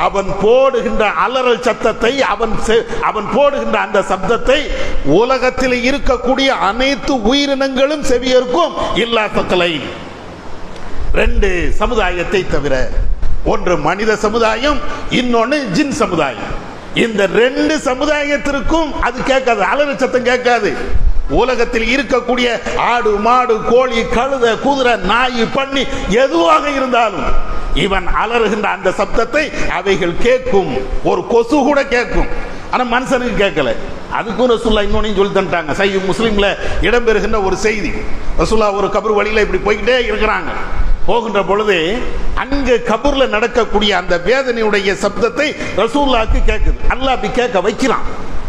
அவன் போடுகின்ற அலறல் சத்தத்தை, அவன் போடுகின்ற அந்த சப்தத்தை உலகத்தில் இருக்கக்கூடிய அனைத்து உயிரினங்களும் செவியேற்கும். இல்லா தக்கலை, 2 சமுதாயத்தை தவிர, ஒன்று மனித சமுதாயம், இன்னொன்று ஜின் சமுதாயம். இந்த 2 சமுதாயத்திற்கும் அது கேட்காது, அலறல் சத்தம் கேட்காது. உலகத்தில் இருக்கக்கூடிய ஆடு மாடு கோழி கழுத குதிரை நாய் பன்னி எதுவாக இருந்தாலும் இவன் அலறுகின்ற அந்த சப்தத்தை அவைகள் கேட்கும். ஒரு கொசு கூட கேட்கும், ஆனா மனுஷனுக்கு கேட்கல. அதுக்கும் ரசூலுல்லாஹ் இன்னொன்னு சொல்லி தந்துட்டாங்க. சஹீஹ் முஸ்லிம்ல இடம்பெறுகின்ற ஒரு செய்தி. ரசூலுல்லாஹ் ஒரு கபர் வழியில இப்படி போய்கிட்டே இருக்கிறாங்க. போகின்ற பொழுது அங்க கபூர்ல நடக்கக்கூடிய அந்த வேதனையுடைய சப்தத்தை ரசூலுல்லாஹ்க்கு கேட்குது. அல்லாஹ் அப்படி கேட்க வைக்கிறான்.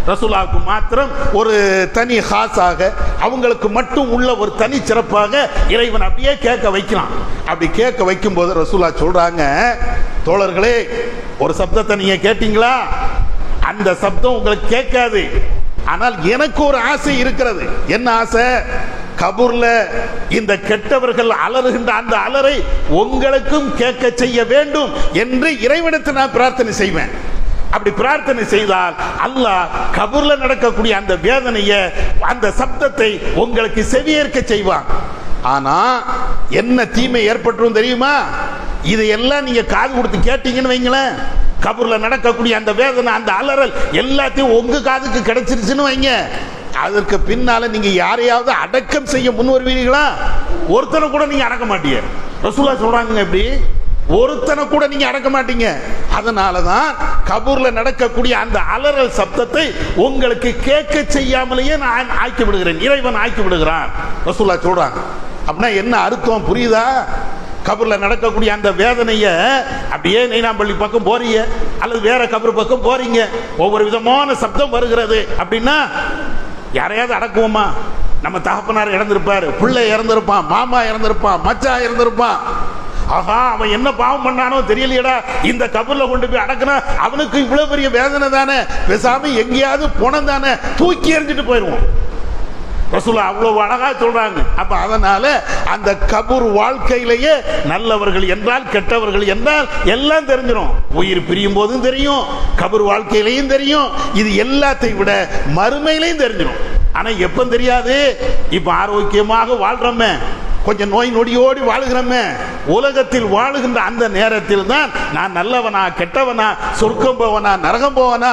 ரசூலுல்லாஹ்க்கு மாத்திரம் ஒரு தனி ஹாஸாக, அவங்களுக்கு மட்டும் உள்ள ஒரு தனி சிறப்பாக இறைவன் அப்படியே கேட்க வைக்கிறான். அப்படி கேட்க வைக்கும் போது ரசூலுல்லாஹ் சொல்றாங்க, தோழர்களே, ஒரு சப்தத்தை நீங்க கேட்டீங்களா, அந்த சப்தம் உங்களுக்கு கேட்காது, ஆனால் எனக்கு ஒரு ஆசை இருக்கிறது. என்ன ஆசை? கபூர்ல இந்த கெட்டவர்கள் அலறுகின்ற அந்த அலறை உங்களுக்கும் கேட்க செய்ய வேண்டும் என்று இறைவனிடத்தை நான் பிரார்த்தனை செய்வேன். அப்படி பிரார்த்தனை செய்தால் அல்லாஹ் கபூர்ல நடக்கக்கூடிய அந்த வேதனையை, அந்த சப்தத்தை உங்களுக்கு செவியேற்க செய்வான். ஆனா என்ன தீமை ஏற்பட்டுரும் தெரியுமா? இதையெல்லாம் நீங்க காது கொடுத்து கேட்டீங்கன்னு வைங்களேன், கபூர்ல நடக்கக்கூடிய அந்த வேதனை, அந்த அலறல் எல்லாத்தையும் உங்க காதுக்கு கிடைச்சிருச்சுன்னு வைங்க, அதற்கு பின்னால நீங்க யாரையாவது அடக்கம் செய்ய முன் வருவீர்களா? ஒருத்தனை கூட நீங்க அடக்க மாட்டீங்க. ரசூலுல்லாஹ் சொல்றாங்க, எப்படி ஒருத்தனை கூட நீங்க அடக்க மாட்டீங்க. அதனாலதான் கபூர்ல நடக்கக்கூடிய அந்த அலறல் சப்தத்தை உங்களுக்கு கேட்க செய்யாமலேயே நான் ஆக்கி விடுகிறேன், இறைவன் ஆக்கி விடுகிறான் ரசூலுல்லாஹ் சொல்றாங்க. அப்படின்னா என்ன அர்த்தம் புரியுதா? கபூர்ல நடக்கக்கூடிய அந்த வேதனைய அப்படியே நெய்னாம்பள்ளி பக்கம் போறீங்க அல்லது வேற கபர் பக்கம் போறீங்க, ஒவ்வொரு விதமான சப்தம் வருகிறது. அப்படின்னா யாரையாவது அடக்குவோமா? நம்ம தகப்பனார் இறந்திருப்பாரு, பிள்ளை இறந்திருப்பான், மாமா இறந்திருப்பான், மச்சா இறந்திருப்பான். ஆஹா, அவன் என்ன பாவம் பண்ணானோ தெரியலையடா, இந்த கபர்ல கொண்டு போய் அடக்குனா அவனுக்கு இவ்வளவு பெரிய வேதனை தானே, பேசாம எங்கேயாவது போனம் தானே, தூக்கி எறிஞ்சிட்டு போயிடுவோம். ரசூலுல்லாஹ் அவ்வளவு அழகா சொல்றாங்க. அப்ப அதனால அந்த கபூர் வாழ்க்கையிலேயே நல்லவர்கள் என்றால் கெட்டவர்கள் என்றால் எல்லாம் தெரிஞ்சிடும். உயிர் பிரியும் போதும் தெரியும், கபூர் வாழ்க்கையிலையும் தெரியும், இது எல்லாத்தையும் விட மறுமையிலையும் தெரிஞ்சிடும். ஆனா எப்ப தெரியாது? இப்ப ஆரோக்கியமாக வாழ்றோமே, கொஞ்சம் நோய் நொடியோடி வாழுகிறோமே, உலகத்தில் வாழுகின்ற அந்த நேரத்தில் தான் நான் நல்லவனா கெட்டவனா, சொர்க்கம் போவனா நரகம் போவனா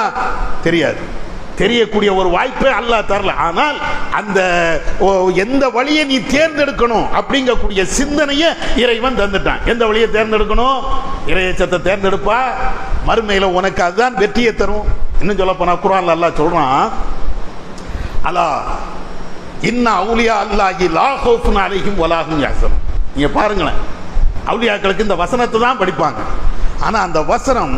தெரியாது. தெரியக்கூடிய ஒரு வாய்ப்பை அல்லாஹ் தரல. ஆனால் அந்த எந்த வழியை நீ தேர்ந்தெடுக்கணும் அப்படிங்கக்கூடிய சிந்தனையை இறைவன் தந்துட்டான். எந்த வழியை தேர்ந்தெடுக்கணும்? இறையச்சத்தை தேர்ந்தெடுப்பா, மறுமையில உனக்கு அதுதான் வெற்றியை தரும். இன்னும் சொல்ல போனா குர்ஆன்ல அல்லாஹ் சொல்றான், அலா இன்ன அவுலியா அல்லாஹி லா ஹவுஃபுன் அலைஹிம் வலா ஹும் யஹ்சனூன். நீங்க பாருங்களேன், அவுலியாக்களுக்கு இந்த வசனத்தை தான் படிப்பாங்க. ஆனா அந்த வசனம்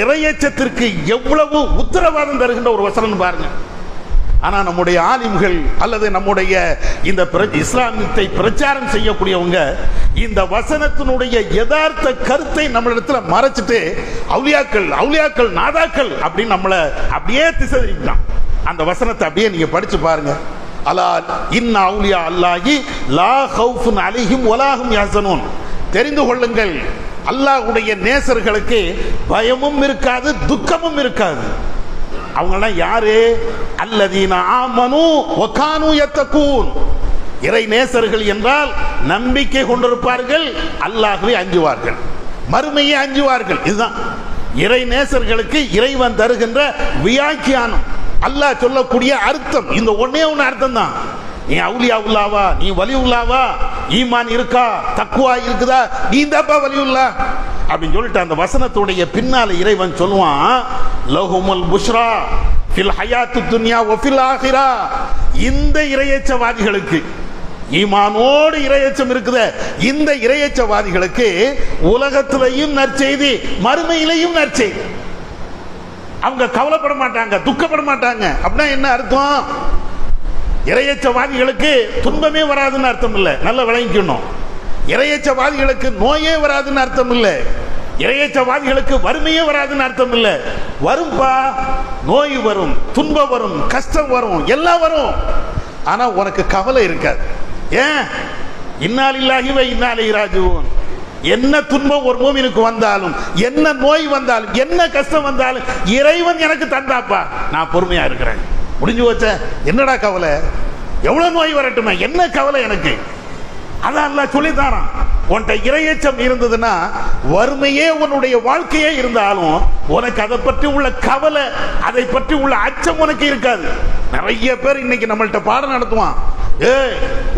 இறையச்சத்திற்கு எவ்வளவு உத்தரவாதம் தருகின்ற ஒரு வசனம் பாருங்க. ஆனா நம்முடைய ஆலிம்கள் அல்லது நம்முடைய இந்த இஸ்லாமியத்தை பிரச்சாரம் செய்யக்கூடியவங்க இந்த வசனத்தினுடைய யதார்த்த கருத்தை நம்மளிடத்துல மறைச்சிட்டு அவுலியாக்கள் நாதாக்கள் அப்படின்னு நம்மளை அப்படியே திசை திருப்பிட்டான். அந்த வசனத்தை அப்படியே நீங்க படிச்சு பாருங்க. அலா இன்ன அவுலியா அல்லாஹி லா ஹவுஃபுன் அலைஹிம் வலா ஹும் யஹ்சனூன். தெரிந்து கொள்ளுங்கள், அல்லாஹ்வுடைய நேசர்களுக்கு பயமும் இருக்காது, துக்கமும் இருக்காது. அவங்கெல்லாம் யாரு? அல்லதீன ஆமனு வ கானூ யத்தகூன். இறை நேசர்கள் என்றால் நம்பிக்கை கொண்டிருப்பார்கள், அல்லாஹ்வை அஞ்சுவார்கள், மறுமையை அஞ்சுவார்கள். இதுதான் இறை நேசர்களுக்கு இறைவன் தருகின்ற வியாக்கியானம், அல்லாஹ் சொல்லக்கூடிய அர்த்தம். இந்த ஒன்னே ஒன்று அர்த்தம் தான். நீ அவுலியா உள்ளாவா, நீ வலி உள்ளாவா, ஈமான் இருக்கா, தக்குவா இருக்குதா, நீ தப்பா வலி உள்ளா அப்படின்னு சொல்லிட்டு அந்த வசனத்துடைய பின்னால இறைவன் சொல்லுவான், லஹுமுல் புஷ்ரா ஃபில் ஹயாத்து துன்யா வ ஃபில் ஆகிரா. இந்த இறையச்சவாதிகளுக்கு, ஈமானோடு இறையச்சம் இருக்குது, இந்த இறையச்சவாதிகளுக்கு உலகத்திலையும் நற்செய்தி, மறுமையிலையும் நற்செய்தி. அவங்க கவலைப்பட மாட்டாங்க, துக்கப்பட மாட்டாங்க. அப்படின்னா என்ன அர்த்தம்? இறையச்சவாதிகளுக்கு துன்பமே வராதுன்னு அர்த்தம் இல்லை. நல்லா விளங்கிக்கணும். இறையச்சவாதிகளுக்கு நோயே வராதுன்னு அர்த்தம் இல்லை. இறையச்சவாதிகளுக்கு வறுமையே வராதுன்னு அர்த்தம் இல்லை. வரும்பா, நோய் வரும், துன்பம் வரும், கஷ்டம் வரும், எல்லாம் வரும். ஆனா உனக்கு கவலை இருக்காது. ஏன்? இன்னா லில்லாஹி வ இன்னா இலைஹி ராஜிஊன். என்ன துன்பம் ஒரு மூமினுக்கு வந்தாலும், என்ன நோய் வந்தாலும், என்ன கஷ்டம் வந்தாலும் இறைவன் எனக்கு தந்தாப்பா, நான் பொறுமையா இருக்கிறேன். முடிஞ்சு வச்ச, என்னடா கவலை? எவ்வளவு நோய் வரட்டுமே, என்ன கவலை எனக்கு? அதான் அல்லாஹ் சொல்லித்தாரான். உன்கிட்ட இறையச்சம் இருந்ததுன்னா, வறுமையே உன்னுடைய வாழ்க்கையே இருந்தாலும் உனக்கு அதை பற்றி உள்ள கவலை, அதை பற்றி உள்ள அச்சம் உனக்கு இருக்காது. நிறைய பேர் இன்னைக்கு நம்மள்ட்ட பாடம் நடத்துவான்,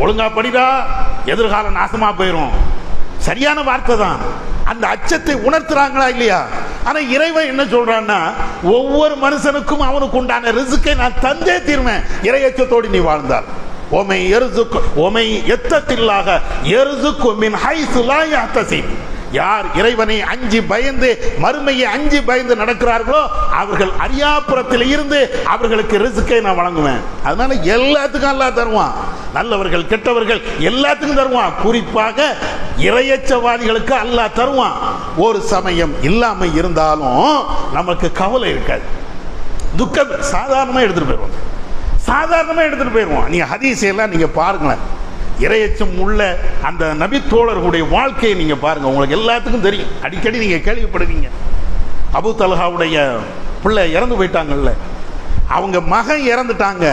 ஒழுங்கா படிடா, எதிர்காலம் நாசமா போயிரும். சரியான வார்த்தை தான். அந்த அச்சத்தை உணர்த்துறாங்களா இல்லையா? ஆனா இறைவன் என்ன சொல்றான்னா, ஒவ்வொரு மனுஷனுக்கும் அவனுக்கு உண்டான ரிஸ்கை நான் தந்தே தீர்வேன் இறையச்சத்தோடு நீ வாழ்ந்தால். ஓமை எருசுக்கு ஓமை எத்தத்தில்லாக எருசுக்கு மின் ஹைசு லா யஹ்தசிப். யார் இறைவனை அஞ்சி பயந்து, மறுமையை அஞ்சி பயந்து நடக்கிறார்களோ அவர்கள் அரியாபுரத்தில் இருந்து அவர்களுக்கு ரிஸ்கை நான் வழங்குவேன். அதனால எல்லாத்துக்கும் அல்லாஹ் தருவான். நல்லவர்கள் கெட்டவர்கள் எல்லாத்துக்கும் தருவான். குறிப்பாக இறையச்சவாதிகளுக்கு அல்லாஹ் தருவான். ஒரு சமயம் இல்லாம இருந்தாலும் நமக்கு கவலை இருக்காது, துக்கம் சாதாரணமா எடுத்துட்டு போயிடுவோம். சாதாரணமா எடுத்துட்டு போயிடுவோம். நீங்க ஹதீஸ் எல்லாம் நீங்க பாருங்களேன், இறையச்சம் உள்ள அந்த நபி தோழர்களுடைய வாழ்க்கையை நீங்க பாருங்க, உங்களுக்கு எல்லாத்துக்கும் தெரியும், அடிக்கடி நீங்க கேள்விப்படுவீங்க. அபூ தல்ஹாவுடைய பிள்ளை இறந்து போயிட்டாங்கல்ல, அவங்க மகன் இறந்துட்டாங்க.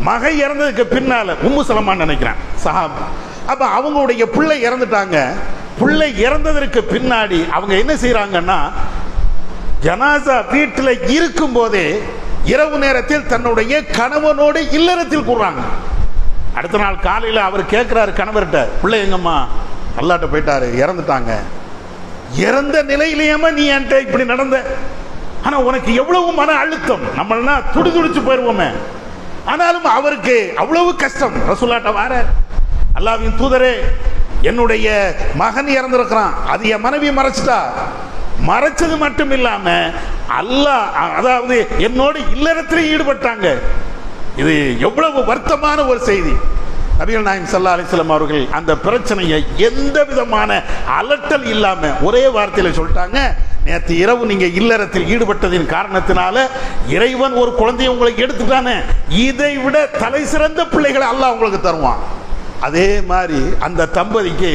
மகன் இறந்ததுக்கு பின்னால உம்மு சலமான்னு நினைக்கிறேன் சஹாபா, அப்ப அவங்களுடைய பிள்ளை இறந்துட்டாங்க. பிள்ளை இறந்ததற்கு பின்னாடி அவங்க என்ன செய்யறாங்கன்னா, ஜனாசா வீட்டில் இருக்கும் போதே இரவு நேரத்தில் தன்னுடைய கணவனோடு இல்லறத்தில் கூறாங்க. அடுத்த நாள் காலையில் அவர் கேட்கிறாரு கணவர்கிட்ட, பிள்ளை எங்கம்மா? அல்லாட்ட போயிட்டாரு, இறந்துட்டாங்க. இறந்த நிலையிலேயேமா நீ என்கிட்ட இப்படி நடந்த? ஆனா உனக்கு எவ்வளவு மன அழுத்தம், நம்மளா துடிதுடிச்சு போயிருவோமே. ஆனாலும் அவருக்கு அவ்வளவு கஷ்டம். ரசூலுல்லாஹ் வார, அல்லாஹ்வின் தூதரே, என்னுடைய மகன் இறந்திருக்கிறான், அது என் மனைவி மறைச்சிட்டா. மறைச்சது மட்டும் இல்லாம அல்லாஹ், அதாவது என்னோட இல்லறத்தில் ஈடுபட்டாங்க. இது எவ்வளவு வருத்தமான ஒரு செய்தி. நபிகள் நாயகம் ஸல்லல்லாஹு அலைஹி வஸல்லம் அவர்கள் அந்த பிரச்சனையை எந்த விதமான அலட்டல் இல்லாம ஒரே வார்த்தையில சொல்லிட்டாங்க, நேற்று இரவு நீங்க இல்லறத்தில் ஈடுபட்டதின் காரணத்தினால இறைவன் ஒரு குழந்தையை உங்களுக்கு எடுத்துட்டானே, இதை விட தலை சிறந்த பிள்ளைகளை அல்லாஹ் உங்களுக்கு தருவான். அதே மாதிரி அந்த தம்பதிக்கு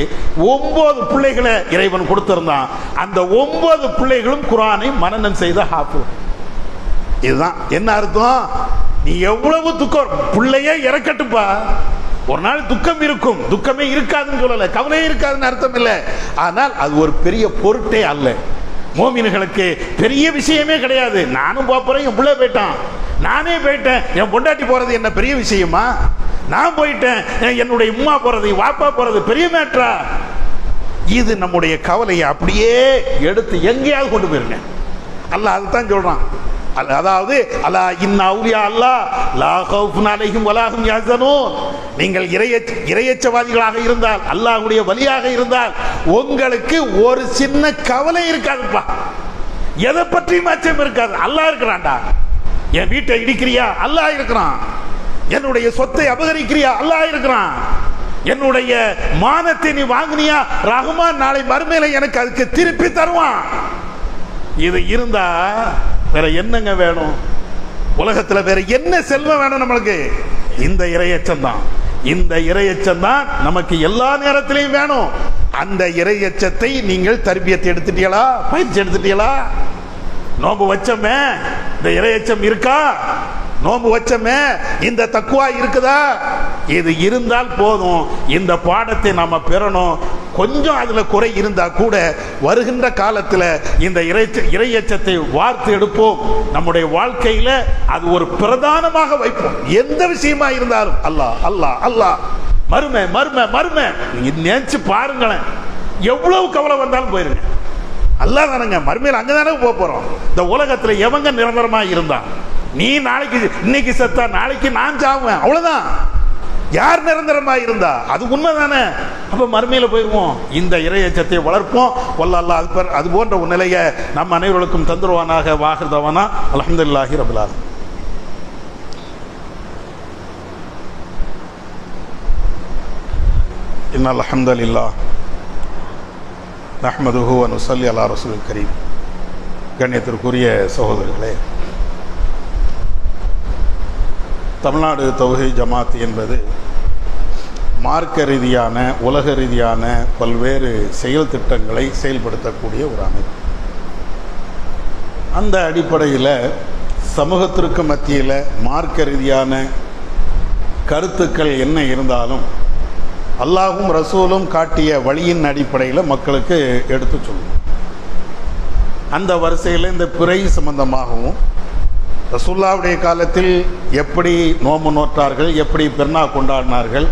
9 பிள்ளைகளை இறைவன் கொடுத்திருந்தான். அந்த 9 பிள்ளைகளும் குர்ஆனை மனனம் செய்த ஹாஃபிஸ். இதுதான் என்ன அர்த்தம்? நீ எவ்வளவு துக்கம், பிள்ளையே இறக்கட்டுப்பா, ஒரு நாள் துக்கம் இருக்கும், துக்கமே இருக்காதுன்னு சொல்லல, கவலையே இருக்காதுன்னு அர்த்தம் இல்லை. ஆனால் அது ஒரு பெரிய பொருட்டே அல்ல. மோமின்களுக்கு பெரிய விஷயமே கிடையாது. நானும் போறேன், என் பிள்ளை போயிட்டான், நானே போயிட்டேன், என் பொண்டாட்டி போறது என்ன பெரிய விஷயமா? நான் போயிட்டேன், என்னுடைய உம்மா போறது வாப்பா போறது பெரிய மேட்டரா? இது நம்முடைய கவலையை அப்படியே எடுத்து எங்கேயாவது கொண்டு போயிருங்க. அல்லாஹ் அதுதான் சொல்றான். அதாவது அல்லா இன்ன அவுலியா அல்லாஹ் லா கௌஃபுன் அலைஹிம் வலா ஹும் யஹ்சனூன். நீங்கள் இறையச்சவாதிகளாக இருந்தால், அல்லாஹ்வுடைய வலியாக இருந்தால், உங்களுக்கு ஒரு சின்ன கவலை இருக்காதுப்பா. எதை பற்றியும் அச்சம் இருக்காது. அல்லாஹ் இருக்கிறான்டா. என் வீட்டை இடிக்கிறியா? அல்லாஹ் இருக்கிறான். என்னுடைய சொத்தை அபகரிக்கிறியா? அல்லாஹ் இருக்கிறான். என்னுடைய மானத்தை நீ வாங்கினியா? ரஹ்மான் நாளை மறுமையில எனக்கு அதுக்கு திருப்பி தருவான். இது இருந்தா வேற என்னங்க வேணும்? உலகத்துல வேற என்ன செல்வம் வேணும் நம்மளுக்கு? இந்த இறையச்சம் தான். இந்த இறையச்சம் தான் நமக்கு எல்லா நேரத்திலையும் வேணும். அந்த இறையச்சத்தை நீங்கள் தர்பியத்தை எடுத்துட்டீங்களா? பயிற்சி எடுத்துட்டீங்களா? நோம்பு வச்சமே இந்த இறையச்சம் இருக்கா? நோம்பு வச்சமே இந்த தக்குவா இருக்குதா? இது இருந்தால் போதும். இந்த பாடத்தை நாம பெறணும். கொஞ்சம் அதுல குறை இருந்தா கூட வருகின்ற காலத்தில் இந்த இறையச்சத்தை வார்த்து எடுப்போம். நம்முடைய வாழ்க்கையில அது ஒரு பிரதானமாக வைப்போம். எந்த விஷயமா இருந்தாலும் அல்லாஹ் அல்லாஹ் அல்லாஹ், மறுமை மறுமை மறுமை. நீங்க நினைச்சு பாருங்களேன், எவ்வளவு கவலை வந்தாலும் போயிருங்க. அல்லாஹ் தானங்க மறுமையில் அங்கதானே போறோம். இந்த உலகத்துல எவங்க நிரந்தரமா இருந்தான்? நீ நாளைக்கு இன்னைக்கு செத்தா நாளைக்கு நான் சாவேன், அவ்வளவுதான். யார் நிரந்தரமா இருந்தா? அது உண்மைதானே. அப்ப மறுமையில போயிருவோம். இந்த இறையச்சத்தை வளர்ப்போம். வல்லல்லாஹ் அது போன்ற ஒரு நிலையை நம் அனைவருக்கும் தந்துருவானாக. வாஹிதவானா அல்ஹம்துலில்லாஹி ரப்பில் ஆலமீன். இன்னல் ஹம்தலில்லாஹ் நஹ்மதுஹு வ நுஸல்லி அலா ரசூலில் கரீம். கண்ணியத்திற்குரிய சகோதரர்களே, தமிழ்நாடு தௌஹீத் ஜமாத் என்பது மார்க்க ரீதியான உலக ரீதியான பல்வேறு செயல் திட்டங்களை செயல்படுத்தக்கூடிய ஒரு அமைப்பு. அந்த அடிப்படையில் சமூகத்திற்கு மத்தியில் மார்க்க ரீதியான கருத்துக்கள் என்ன இருந்தாலும் அல்லாஹும் ரசூலும் காட்டிய வழியின் அடிப்படையில் மக்களுக்கு எடுத்து சொல்லும். அந்த வரிசையில் இந்த பிறை சம்பந்தமாகவும் ரசூலுல்லாஹ்வுடைய காலத்தில் எப்படி நோன்பு நோற்றார்கள், எப்படி பெருநா கொண்டாடினார்கள்,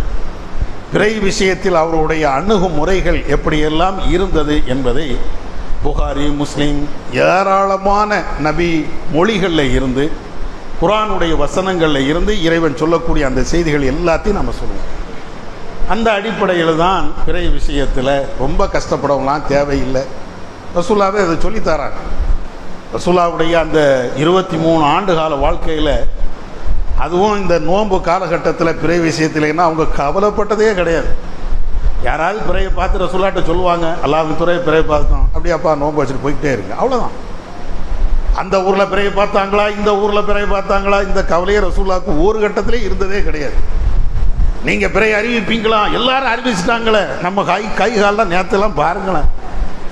பிறை விஷயத்தில் அவருடைய அணுகுமுறைகள் எப்படியெல்லாம் இருந்தது என்பதை புகாரி, முஸ்லீம், ஏராளமான நபி மொழிகளில் இருந்து, குர்ஆனுடைய வசனங்களில் இருந்து இறைவன் சொல்லக்கூடிய அந்த செய்திகள் எல்லாத்தையும் நம்ம சொல்லுவோம். அந்த அடிப்படையில் தான் பிறை விஷயத்தில் ரொம்ப கஷ்டப்படவங்களாம் தேவையில்லை. ரசூலுல்லாஹ்வே அதை சொல்லித்தராங்க. ரசூலுல்லாஹ்வுடைய அந்த 23 ஆண்டு கால வாழ்க்கையில், அதுவும் இந்த நோன்பு காலகட்டத்தில் பிறை விஷயத்தில்னா அவங்க கவலைப்பட்டதே கிடையாது. யாராவது பிறையை பார்த்து ரசூலுல்லாஹ்ட்ட சொல்லுவாங்க, அல்லாஹ்வின் துறை பிறையை பார்த்தோம், அப்படியாப்பா நோன்பு வச்சுட்டு போய்கிட்டே இருங்க, அவ்வளோதான். அந்த ஊரில் பிறையை பார்த்தாங்களா, இந்த ஊரில் பிறையை பார்த்தாங்களா, இந்த கவலையே ரசூலுல்லாஹ்வுக்கு ஒரு கட்டத்திலே இருந்ததே கிடையாது. நீங்கள் பிறையை அறிவிப்பீங்களா? எல்லாரும் அறிவிச்சிட்டாங்களே. நம்ம கை காலெலாம் நேரத்தெல்லாம் பாருங்களேன்,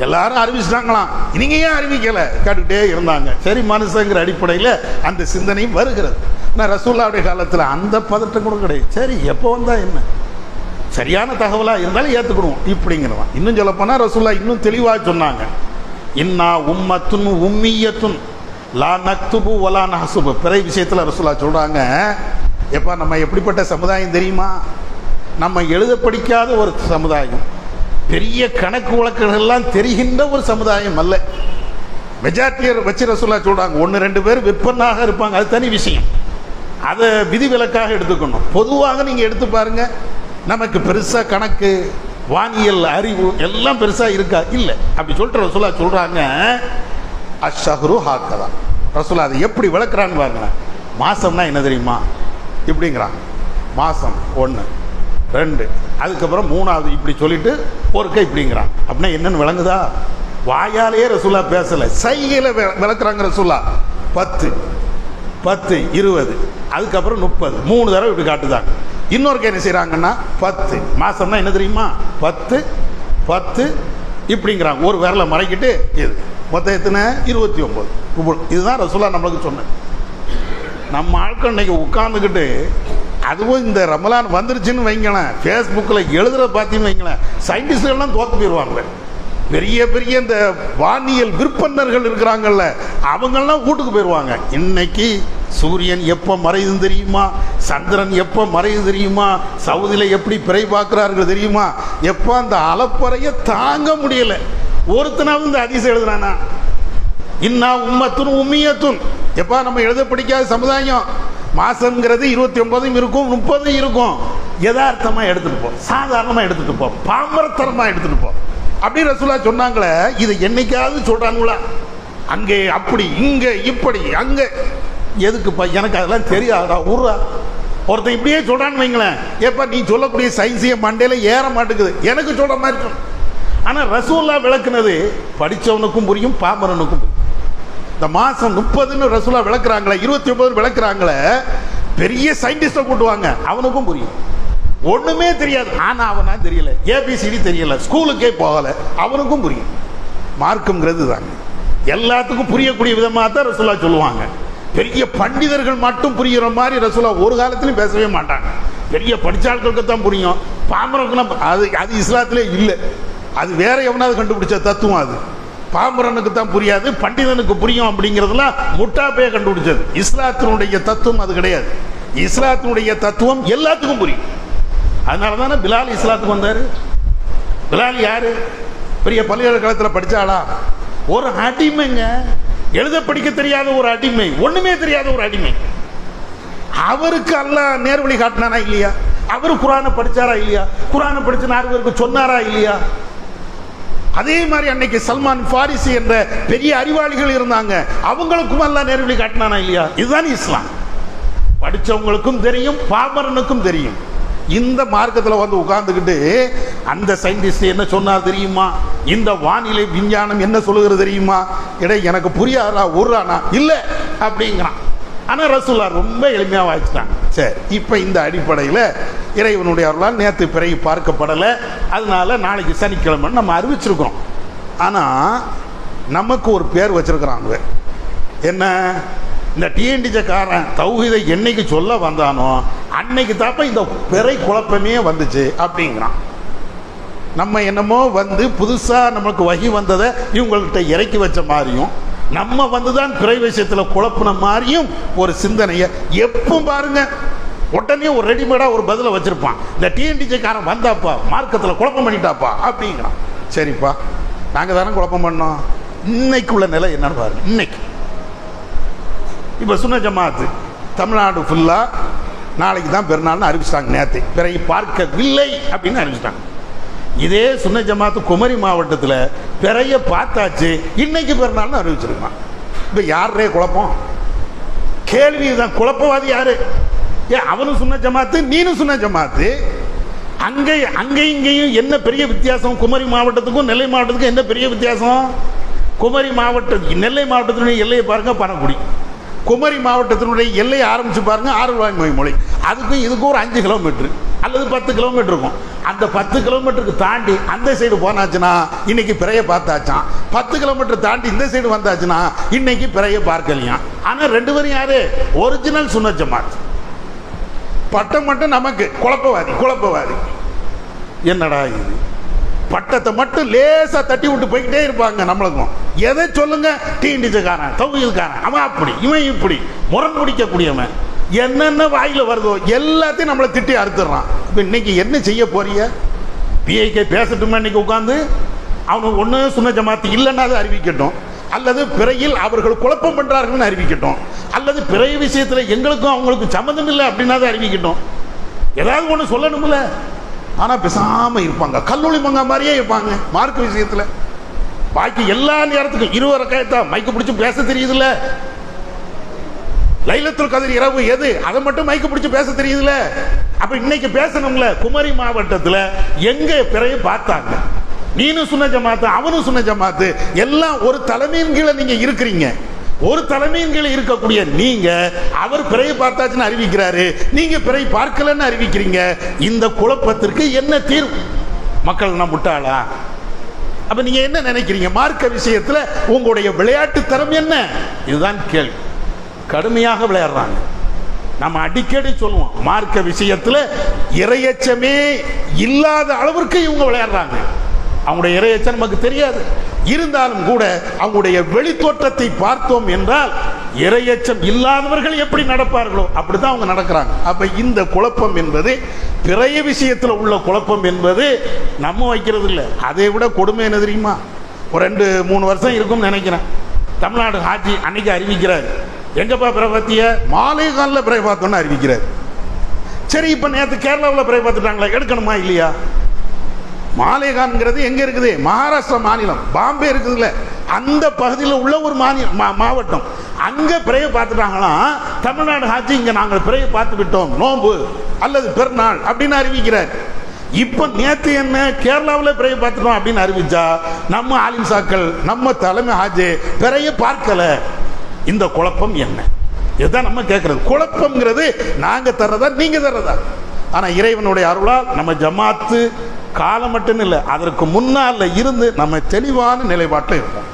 எல்லாரும் அறிவிச்சிட்டாங்களாம், நீங்க ஏன் அறிவிக்கலை கேட்டுக்கிட்டே இருந்தாங்க. சரி, மனுஷங்கிற அடிப்படையில் அந்த சிந்தனையும் வருகிறது. ஆனால் ரசூலுல்லாஹ்வுடைய காலத்தில் அந்த பதட்டம் கூட கிடையாது. சரி, எப்போ வந்தால் என்ன, சரியான தகவலாக இருந்தாலும் ஏற்றுக்கணும் இப்படிங்கிறதான். இன்னும் சொல்லப்போனால் ரசூலுல்லாஹ் இன்னும் தெளிவாக சொன்னாங்க, இன்னா உம்மத்துன் உம்மியத்துன் லா நக்துபு வலா நஹ்சுபு. பிறை விஷயத்தில் ரசூலுல்லாஹ் சொல்கிறாங்க, எப்பா நம்ம எப்படிப்பட்ட சமுதாயம் தெரியுமா? நம்ம எழுத படிக்காத ஒரு சமுதாயம், பெரிய கணக்கு வழக்குகள்லாம் தெரிகின்ற ஒரு சமுதாயம் அல்ல. மெஜாரிட்டியர் வச்சு ரசூலுல்லாஹ் சொல்கிறாங்க, 1-2 பேர் விற்பனாக இருப்பாங்க, அது தனி விஷயம், அதை விதிவிலக்காக எடுத்துக்கணும். பொதுவாக நீங்கள் எடுத்து பாருங்கள், நமக்கு பெருசாக கணக்கு, வானியல் அறிவு எல்லாம் பெருசாக இருக்கா? இல்லை. அப்படி சொல்லிட்டு ரசூலுல்லாஹ் சொல்கிறாங்க, அஷ்ஷஹ்ரு ஹாக்கதா. ரசூலுல்லாஹ் அதை எப்படி விளக்குறான்னு பாருங்க. மாதம்னா என்ன தெரியுமா இப்படிங்கிறாங்க. மாதம் 1, 2, அதுக்கப்புறம் 3வது இப்படி சொல்லிட்டு ஒரு கை இப்படிங்கிறாங்க. அப்படின்னா என்னன்னு விளங்குதா? வாயாலேயே ரசூலுல்லாஹ் பேசலை, சைகையில் விளக்குறாங்க ரசூலுல்லாஹ். 10, 10, 20, அதுக்கப்புறம் 30, 3 தடவை இப்படி காட்டுதாங்க. இன்னொரு என்ன செய்கிறாங்கன்னா 10 மாதம்னா என்ன தெரியுமா 10 10 இப்படிங்கிறாங்க. ஒரு விரலை மறைக்கிட்டு இது மொத்தம் எத்தனை 29. இதுதான் ரசூலுல்லாஹ் நம்மளுக்கு சொன்னது. நம்ம ஆட்கள் இன்னைக்கு உட்காந்துக்கிட்டு, அதுவும் இந்த ரமலான் வந்துருச்சுன்னு வைங்களேன், ஃபேஸ்புக்கில் எழுதுகிற பார்த்தீங்கன்னு வைங்களேன், சயின்டிஸ்ட்கள்லாம் தோற்று போயிடுவாங்க. பெரிய பெரிய இந்த வானியல் விற்பனர்கள் இருக்கிறாங்கல்ல, அவங்கெல்லாம் வீட்டுக்கு போயிடுவாங்க. இன்னைக்கு சூரியன் எப்போ மறையுது தெரியுமா, சந்திரன் எப்போ மறையுது தெரியுமா, சவுதியில் எப்படி பிறை பார்க்குறார்கள் தெரியுமா, எப்போ அந்த அலப்பறையை தாங்க முடியலை. ஒருத்தனாவது இந்த அதிசயம் எழுதுறானா? இன்னா உம்மத்துன் உம்மியத்துன். எப்பா நம்ம எழுத படிக்காத சமுதாயம், மாசம்ங்கிறது 29 இருக்கும், 30 இருக்கும். யதார்த்தமாக எடுத்துகிட்டு போ, சாதாரணமாக எடுத்துகிட்டு போ, பாமரத்தனமாக எடுத்துகிட்டு போ அப்படி ரசூலுல்லாஹ் சொன்னாங்களே. இதை என்னைக்காவது சொல்கிறாங்களா? அங்கே அப்படி, இங்கே இப்படி, அங்கே எதுக்குப்பா? எனக்கு அதெல்லாம் தெரியாதா? ஊர்ரா ஒருத்தன் இப்படியே சொல்கிறான்னு வைங்களேன், ஏப்பா நீ சொல்லக்கூடிய சயின்ஸைய மண்டையில் ஏற மாட்டேங்குது, எனக்கு சொல்கிற மாதிரி இருக்கும். ஆனால் ரசூலுல்லாஹ் விளக்குனது படித்தவனுக்கும் புரியும், பாமரனுக்கும் புரியும். இந்த மாதம் 30ன்னு ரசூலுல்லாஹ் விளக்குறாங்களே, 29 விளக்குறாங்களே, பெரிய சயின்டிஸ்டை கூட்டுவாங்க, அவனுக்கும் புரியும். ஒன்றுமே தெரியாது, ஆனால் அவனா தெரியல, ஏபிசிடி தெரியல, ஸ்கூலுக்கே போகலை, அவனுக்கும் புரியும். மார்க்கம்ங்கிறது தாங்க எல்லாத்துக்கும் புரியக்கூடிய விதமாக தான் ரசூலுல்லாஹ் சொல்லுவாங்க. பெரிய பண்டிதர்கள் மட்டும் புரிகிற மாதிரி ரசூலுல்லாஹ் ஒரு காலத்திலும் பேசவே மாட்டாங்க. பெரிய படித்தாட்களுக்கு தான் புரியும், பாமரனுக்கு அது இஸ்லாத்திலே இல்லை. அது வேற எவனாவது கண்டுபிடிச்ச தத்துவம். அது பாமரனுக்கு தான் புரியாது, பண்டிதனுக்கு புரியும் அப்படிங்கிறதுலாம் முட்டாப்பைய கண்டுபிடிச்சது. இஸ்லாத்தினுடைய தத்துவம் அது கிடையாது. இஸ்லாத்தினுடைய தத்துவம் எல்லாத்துக்கும் புரியும். அதனால தானே பிலால் இஸ்லாத்துக்கு வந்தார். பிலால் யாரு? பெரிய பல்கலைக்கழகத்தில் படித்தாளா? ஒரு அடிமைங்க, எழுத படிக்க தெரியாத ஒரு அடிமை, ஒண்ணுமே தெரியாத ஒரு அடிமை. அவருக்கு அல்லாஹ் நேர்வழி காட்டினானா இல்லையா? அவரு குர்ஆனை படிச்சாரா இல்லையா? குர்ஆனை படிச்சு 4 பேருக்கு சொன்னாரா இல்லையா? அதே மாதிரி அன்னைக்கு சல்மான் ஃபாரிசி என்ற பெரிய அறிவாளிகள் இருந்தாங்க, அவங்களுக்கும் அல்லாஹ் நேர்வழி காட்டினானா இல்லையா? இதுதான் இஸ்லாம். படித்தவங்களுக்கும் தெரியும், பாமரனுக்கும் தெரியும். இந்த மார்க்கத்தில் வந்து உட்கார்ந்துக்கிட்டு அந்த சயின்டிஸ்ட் என்ன சொன்னார் தெரியுமா, இந்த வானிலை விஞ்ஞானம் என்ன சொல்லுகிறது தெரியுமா, இடை எனக்கு புரியாதா உர்றானா இல்லை அப்படிங்கிறான். ஆனால் ரசூலுல்லாஹ் ரொம்ப எளிமையாக வாய்ச்சிட்டாங்க. சரி, இப்போ இந்த அடிப்படையில் இறைவனுடைய அருளால் நேற்று பிறகு பார்க்கப்படலை, அதனால நாளைக்கு சனிக்கிழமைன்னு நம்ம அறிவிச்சிருக்கிறோம். ஆனால் நமக்கு ஒரு பேர் வச்சிருக்கிறாங்க. என்ன? இந்த டிஎன்டிஜக்காரன் தௌஹீதை என்னைக்கு சொல்ல வந்தானோ அன்னைக்கு தாப்ப இந்த பிறை குழப்பமே வந்துச்சு அப்படிங்கிறான். நம்ம என்னமோ வந்து புதுசாக நமக்கு வகி வந்ததை இவங்கள்ட்ட இறக்கி வச்ச மாதிரியும், நம்ம வந்து தான் பிறை விஷயத்தில் குழப்பின மாதிரியும் ஒரு சிந்தனையை எப்போ பாருங்க உடனே ஒரு ரெடிமேடாக ஒரு பதிலை வச்சிருப்பான். இந்த டிஎன்டிஜக்காரன் வந்தாப்பா மார்க்கத்தில் குழப்பம் பண்ணிட்டாப்பா அப்படிங்கிறான். சரிப்பா, நாங்கள் தானே குழப்பம் பண்ணோம். இன்னைக்கு உள்ள நிலை என்னன்னு பாருங்க. இன்னைக்கு இப்போ சுன்ன ஜமாத்து தமிழ்நாடு ஃபுல்லாக நாளைக்கு தான் பெருநாள்னு அறிவிச்சிட்டாங்க. நேற்று பிறகு பார்க்கவில்லை அப்படின்னு அறிவிச்சிட்டாங்க. இதே சுன்ன ஜமாத்து குமரி மாவட்டத்தில் பிறைய பார்த்தாச்சு, இன்னைக்கு பெருநாள்னு அறிவிச்சிருக்கான். இப்போ யாரே குழப்பம்? கேள்வி தான். குழப்பவாதி யாரு? அவனும் சுன்ன ஜமாத்து, நீனும் சுன்ன ஜமாத்து. அங்கே இங்கேயும் என்ன பெரிய வித்தியாசம்? குமரி மாவட்டத்துக்கும் நெல்லை மாவட்டத்துக்கும் என்ன பெரிய வித்தியாசம்? குமரி மாவட்டம் நெல்லை மாவட்டத்தினுடைய எல்லையை பாருங்க, பனகுடி. குமரி மாவட்டத்தினுடைய எல்லையை ஆரம்பிச்சு பாருங்க, ஆறுவாய்மொழி மொழி. அதுக்கும் இதுக்கும் ஒரு 5 கிலோமீட்டர் அல்லது 10 கிலோமீட்டர் இருக்கும். அந்த 10 கிலோமீட்டருக்கு தாண்டி அந்த சைடு போனாச்சுன்னா இன்னைக்கு பிறைய பார்த்தாச்சான். 10 கிலோமீட்டர் தாண்டி இந்த சைடு வந்தாச்சுன்னா இன்னைக்கு பிறைய பார்க்கலையாம். ஆனால் 2 பேரும் யாரு? ஒரிஜினல் சுன்ன ஜமாத். பட்டம் மட்டும் நமக்கு குழப்பவாதி. என்னடா இது? பட்டத்தை மட்டும் லேசா தட்டி விட்டு போய்கிட்டே இருப்பாங்க. நம்மளுக்கும் எதை சொல்லுங்க, டிஎன்டிஜக்காரன் தௌஹீதுக்காரன் அவன் அப்படி இவன் இப்படி முரண் பிடிக்கக்கூடியவன் என்னென்ன வாயில வருதோ எல்லாத்தையும் நம்மளை திட்டி அறுத்துறான். இப்போ இன்னைக்கு என்ன செய்ய போறீங்க? பிஐகே பேசட்டுமா? இன்னைக்கு உட்காந்து அவனுக்கு ஒன்று சுன்ன ஜமாத்து இல்லைன்னா அதை அறிவிக்கட்டும், அல்லது பிறையில் அவர்கள் குழப்பம் பண்றார்கள்னு அறிவிக்கட்டும், அல்லது பிறை விஷயத்தில் எங்களுக்கும் அவங்களுக்கும் சம்மந்தம் இல்லை அப்படின்னா அதை அறிவிக்கட்டும். ஏதாவது ஒன்று சொல்லணும்ல. ஆனால் பேசாமல் இருப்பாங்க, கல்லூரி மங்கா மாதிரியே இருப்பாங்க மார்க்க விஷயத்தில். பாக்கி எல்லா நேரத்துக்கும் 20 ரக்காயத்தா மைக்கு பிடிச்சி பேச தெரியுதுல்ல. லைலத்துல் கத்ர் இரவு எது, அதை மட்டும் மைக்கு பிடிச்சி பேச தெரியுதுல்ல. அப்ப இன்னைக்கு பேசணும்ல. குமரி மாவட்டத்தில் எங்க பிறைய பார்த்தாங்க? நீனும் சுன்ன ஜமாத்து, அவனும் சுன்ன ஜமாத்து, எல்லாம் ஒரு தலைமையின் கீழே நீங்க இருக்கிறீங்க. ஒரு தலைமையின் கீழே இருக்கக்கூடிய நீங்க அவர் பிறையை பார்த்தாச்சுன்னு அறிவிக்கிறாரு, நீங்க பிறை பார்க்கலன்னு அறிவிக்கிறீங்க. இந்த குழப்பத்திற்கு என்ன தீர்வு? மக்கள் நான் முட்டாளா? அப்ப நீங்க என்ன நினைக்கிறீங்க? மார்க்க விஷயத்துல உங்களுடைய விளையாட்டு தரம் என்ன? இதுதான் கேள்வி. கடுமையாக விளையாடுறாங்க. நம்ம அடிக்கடி சொல்லுவோம், மார்க்க விஷயத்துல இறையச்சமே இல்லாத அளவிற்கு இவங்க விளையாடுறாங்க. அவங்களுடைய இறையச்சம் நமக்கு தெரியாது. இருந்தாலும் கூட அவங்களுடைய வெளித்தோற்றத்தை பார்த்தோம் என்றால் இறையச்சம் இல்லாதவர்கள் எப்படி நடப்பார்களோ அப்படிதான் அவங்க நடக்கிறாங்க. அப்ப இந்த குழப்பம் என்பது பிறைய விஷயத்தில் உள்ள குழப்பம் என்பது நம்ம வைக்கிறது இல்லை. அதை விட கொடுமை என்ன தெரியுமா? ஒரு 2-3 வருஷம் இருக்கும்னு நினைக்கிறேன். தமிழ்நாடு ஹாஜி அன்னைக்கு அறிவிக்கிறார், எங்கப்பா பிறை பார்த்திய? மாலை காலில் பிறை பார்த்தோன்னு அறிவிக்கிறார். சரி, இப்ப நேற்று கேரளாவில் பிறை பார்த்துட்டாங்களா, எடுக்கணுமா இல்லையா? மாலேகான்ங்கிறது எங்க இருக்குது? மகாராஷ்டிரா மாநிலம், பாம்பே இருக்குதுல்ல, அந்த பகுதியில் உள்ள ஒரு மாவட்டம். அங்க பிறையை பார்த்துட்டாங்களாம். தமிழ்நாடு ஹாஜி இங்க நாங்கள் பிறையை பார்த்து விட்டோம், நோன்பு அல்லது பெருநாள் அப்படின்னு அறிவிக்கிறார். இப்ப நேற்று என்ன கேரளாவில் பிறையை பார்த்துட்டோம் அப்படின்னு அறிவிச்சா நம்ம ஆலிம்சாக்கள், நம்ம தலைமை ஹாஜி பிறையை பார்க்கல. இந்த குழப்பம் என்ன? இதுதான் நம்ம கேட்கறது. குழப்பம்ங்கிறது நாங்க தர்றதா நீங்க தர்றதா? ஆனா இறைவனுடைய அருளால் நம்ம ஜமாத்து காலம் மட்டும் இல்லை, அதற்கு முன்னால இருந்து நம்ம தெளிவான நிலைப்பாட்டில் இருப்போம்.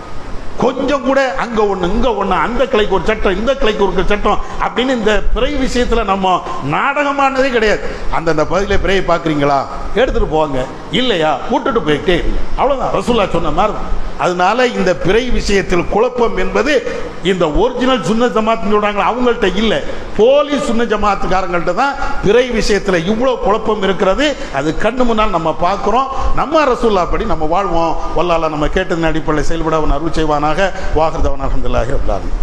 கொஞ்சம் கூட அங்க ஒண்ணு இங்க ஒண்ணு, அந்த கிளைக்கு ஒரு சட்டம் இந்த கிளைக்கு ஒரு சட்டம் அப்படின்னு இந்த பிறை விஷயத்துல நம்ம நாடகமானதே கிடையாது. அந்தந்த பகுதியில் பிறையை பார்க்குறீங்களா, எடுத்துட்டு போவாங்க, இல்லையா விட்டுட்டு போயிட்டே இல்லை, அவ்வளவுதான். ரசூலுல்லாஹ் சொன்ன மாதிரி. அதனால இந்த பிறை விஷயத்தில் குழப்பம் என்பது இந்த ஒரிஜினல் சுன்ன ஜமாத் சொல்றாங்க அவங்கள்ட்ட இல்லை, போலி சுன்ன ஜமாத்துக்காரங்கள்ட்ட தான் பிறை விஷயத்தில் இவ்வளவு குழப்பம் இருக்கிறது. அது கண்ணு முன்னால் நம்ம பார்க்கிறோம். நம்ம ரசூலுல்லாஹ் படி நம்ம வாழ்வோம். வல்லாஹ் நம்ம கேட்டதன் அடிப்படையில் செயல்பட அவன் அருள் செய்வானாக. வாஹிர் தஅவானா அல்ஹம்துலில்லாஹி ரப்பில் ஆலமீன்.